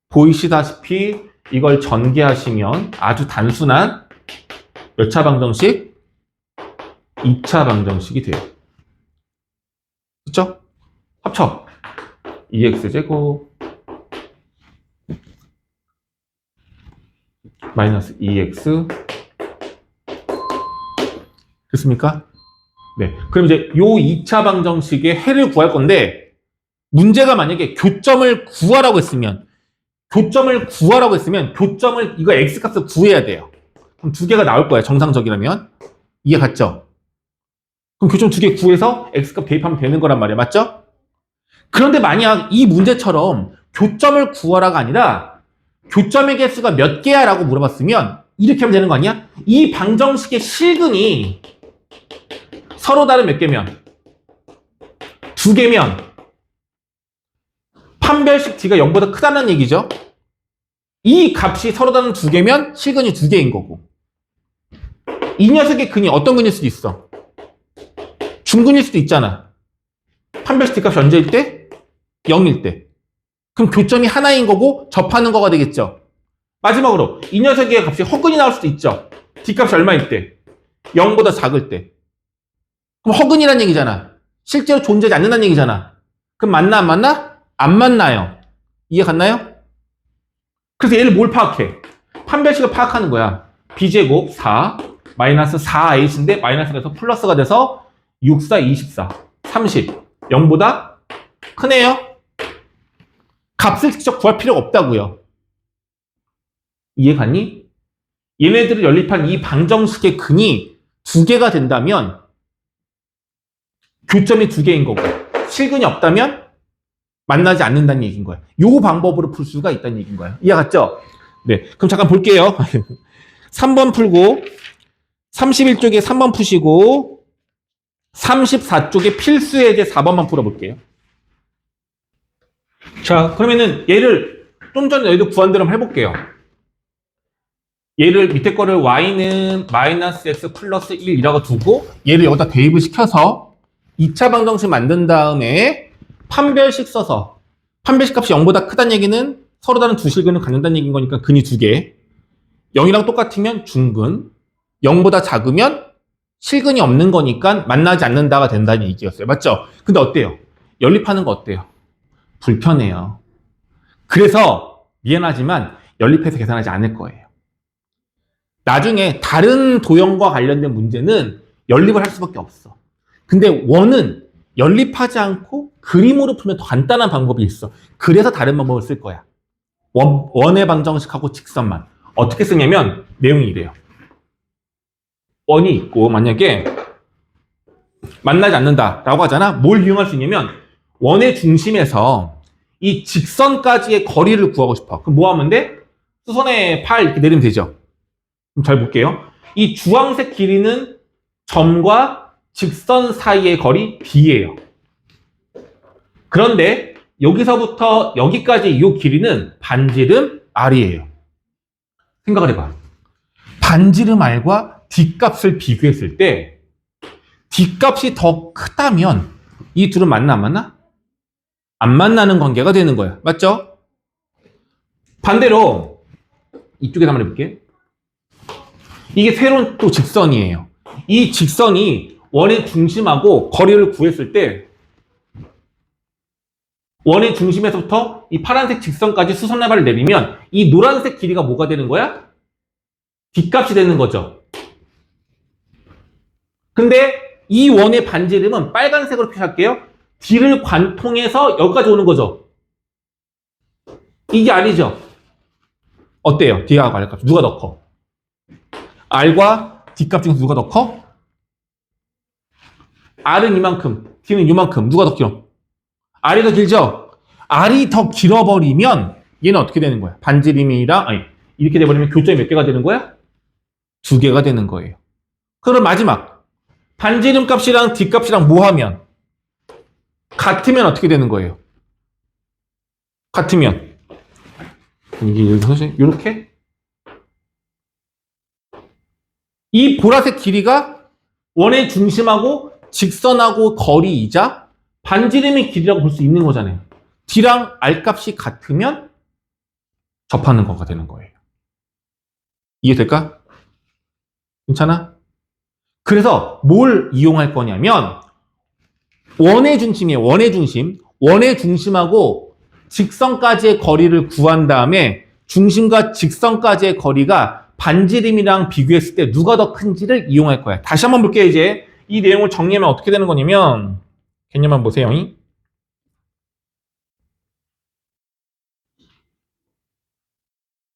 보이시다시피 이걸 전개하시면 아주 단순한 몇 차 방정식? 2차 방정식이 돼요. 그쵸? 합쳐. 2x제곱 마이너스 2x 됐습니까? 네. 그럼 이제 요 2차 방정식의 해를 구할 건데 문제가 만약에 교점을 구하라고 했으면 교점을 이거 x값을 구해야 돼요. 그럼 두 개가 나올 거예요. 정상적이라면. 이해 갔죠? 그럼 교점 두 개 구해서 x값 대입하면 되는 거란 말이에요. 맞죠? 그런데 만약 이 문제처럼 교점을 구하라가 아니라 교점의 개수가 몇 개야? 라고 물어봤으면 이렇게 하면 되는 거 아니야? 이 방정식의 실근이 서로 다른 몇 개면? 두 개면 판별식 d가 0보다 크다는 얘기죠. 이 값이 서로 다른 두 개면 실근이 두 개인 거고 이 녀석의 근이 어떤 근일 수도 있어? 중근일 수도 있잖아. 판별식 d값이 언제일 때? 0일 때. 그럼 교점이 하나인 거고 접하는 거가 되겠죠. 마지막으로 이 녀석의 값이 허근이 나올 수도 있죠. d값이 얼마일 때? 0보다 작을 때. 그럼 허근이란 얘기잖아. 실제로 존재하지 않는다는 얘기잖아. 그럼 만나 안 만나? 안 만나요. 이해 갔나요? 그래서 얘를 뭘 파악해? 판별식을 파악하는 거야. b제곱 4 마이너스 4h인데 마이너스가 돼서 플러스가 돼서 6, 4, 24, 30 0보다 크네요. 값을 직접 구할 필요가 없다고요. 이해 갔니? 얘네들을 연립한 이 방정식의 근이 두 개가 된다면 교점이 두 개인 거고 실근이 없다면 만나지 않는다는 얘기인 거예요. 요 방법으로 풀 수가 있다는 얘기인 거예요. 이해 갔죠? 네. 그럼 잠깐 볼게요. 3번 풀고 31쪽에 3번 푸시고 34쪽에 필수 예제 4번만 풀어볼게요. 자, 그러면은 얘를 좀 전에 너희들 구한 대로 한번 해볼게요. 얘를 밑에 거를 y는 마이너스 x 플러스 1이라고 두고 얘를 여기다 대입을 시켜서 2차 방정식 만든 다음에 판별식 써서 판별식 값이 0보다 크다는 얘기는 서로 다른 두 실근을 갖는다는 얘기인 거니까 근이 두 개. 0이랑 똑같으면 중근, 0보다 작으면 실근이 없는 거니까 만나지 않는다가 된다는 얘기였어요. 맞죠? 근데 어때요? 연립하는 거 어때요? 불편해요. 그래서 미안하지만 연립해서 계산하지 않을 거예요. 나중에 다른 도형과 관련된 문제는 연립을 할 수밖에 없어. 근데 원은 연립하지 않고 그림으로 풀면 더 간단한 방법이 있어. 그래서 다른 방법을 쓸 거야. 원의 방정식하고 직선만. 어떻게 쓰냐면 내용이 이래요. 원이 있고 만약에 만나지 않는다라고 하잖아. 뭘 이용할 수 있냐면 원의 중심에서 이 직선까지의 거리를 구하고 싶어. 그럼 뭐 하면 돼? 수선의 팔 이렇게 내리면 되죠. 그럼 잘 볼게요. 이 주황색 길이는 점과 직선 사이의 거리 B예요. 그런데 여기서부터 여기까지 이 길이는 반지름 R이에요. 생각을 해봐. 반지름 R과 D값을 비교했을 때 D값이 더 크다면 이 둘은 만나 안 만나? 안 만나는 관계가 되는 거야. 맞죠? 반대로 이쪽에서 한번 해볼게. 이게 새로운 또 직선이에요. 이 직선이 원의 중심하고 거리를 구했을 때 원의 중심에서부터 이 파란색 직선까지 수선의 발을 내리면 이 노란색 길이가 뭐가 되는 거야? D값이 되는 거죠. 근데 이 원의 반지름은 빨간색으로 표시할게요. D를 관통해서 여기까지 오는 거죠. 이게 아니죠. 어때요? D와 R 값 누가 더 커? R과 D값 중에서 누가 더 커? R은 이만큼, D는 이만큼. 누가 더 길어? R이 더 길죠? R이 더 길어버리면 얘는 어떻게 되는 거야? 반지름이랑 아니 이렇게 돼버리면 교점이 몇 개가 되는 거야? 두 개가 되는 거예요. 그럼 마지막 반지름 값이랑 D값이랑 뭐 하면? 같으면 어떻게 되는 거예요? 같으면 이게 사실 이렇게 이 보라색 길이가 원의 중심하고 직선하고 거리이자 반지름의 길이라고 볼 수 있는 거잖아요. D랑 R 값이 같으면 접하는 거가 되는 거예요. 이해될까? 괜찮아? 그래서 뭘 이용할 거냐면 원의 중심이에요. 원의 중심. 원의 중심하고 직선까지의 거리를 구한 다음에 중심과 직선까지의 거리가 반지름이랑 비교했을 때 누가 더 큰지를 이용할 거야. 다시 한번 볼게요. 이제 이 내용을 정리하면 어떻게 되는 거냐면 개념만 보세요.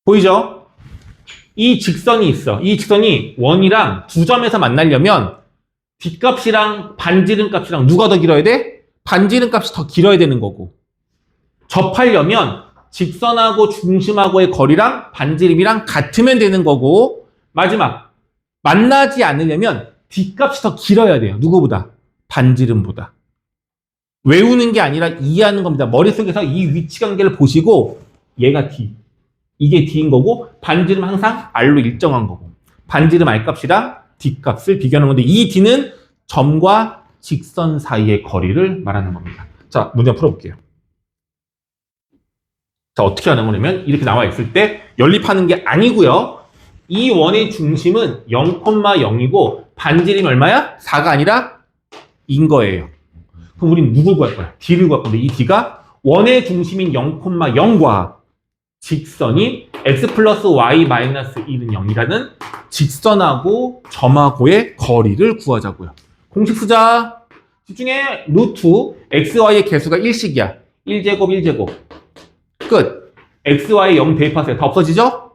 보이죠? 이 직선이 있어. 이 직선이 원이랑 두 점에서 만나려면 D값이랑 반지름 값이랑 누가 더 길어야 돼? 반지름 값이 더 길어야 되는 거고. 접하려면 직선하고 중심하고의 거리랑 반지름이랑 같으면 되는 거고. 마지막 만나지 않으려면 D값이 더 길어야 돼요. 누구보다? 반지름보다. 외우는 게 아니라 이해하는 겁니다. 머릿속에서 이 위치 관계를 보시고 얘가 D. 이게 D인 거고 반지름 항상 R로 일정한 거고 반지름 R값이랑 D값을 비교하는 건데 이 D는 점과 직선 사이의 거리를 말하는 겁니다. 자, 문제 풀어볼게요. 자, 어떻게 하는 거냐면 이렇게 나와 있을 때 연립하는 게 아니고요. 이 원의 중심은 0,0이고 반지름이 얼마야? 4가 아니라 2인 거예요. 그럼 우리는 누굴 구할 거야? D를 구할 건데 이 D가 원의 중심인 0,0과 직선이 x 플러스 y 마이너스 1은 0이라는 직선하고 점하고의 거리를 구하자고요. 공식 쓰자. 집중해. 루트 xy의 개수가 1씩이야. 1제곱 1제곱. 끝. xy 0 대입하세요. 다 없어지죠?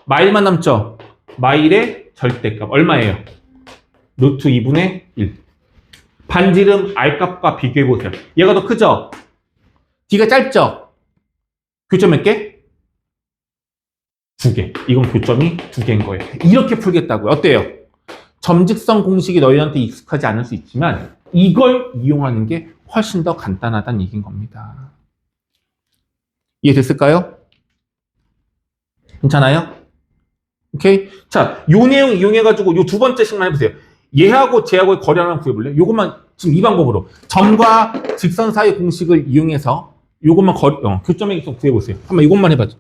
마일만 남죠? 마일의 절대값 얼마예요? 루트 2분의 1. 반지름 R값과 비교해보세요. 얘가 더 크죠? D가 짧죠? 교점 몇 개? 2개. 이건 교점이 2개인 거예요. 이렇게 풀겠다고요. 어때요? 점직선 공식이 너희한테 익숙하지 않을 수 있지만 이걸 이용하는 게 훨씬 더 간단하다는 얘기인 겁니다. 이해됐을까요? 괜찮아요? 오케이? 자, 요 내용 이용해가지고 요 두 번째 식만 해보세요. 얘하고 쟤하고의 거리 하나 구해볼래요? 요것만 지금 이 방법으로 점과 직선 사이 공식을 이용해서 요것만 교점의 객선 구해보세요. 한번 이것만 해봐줘.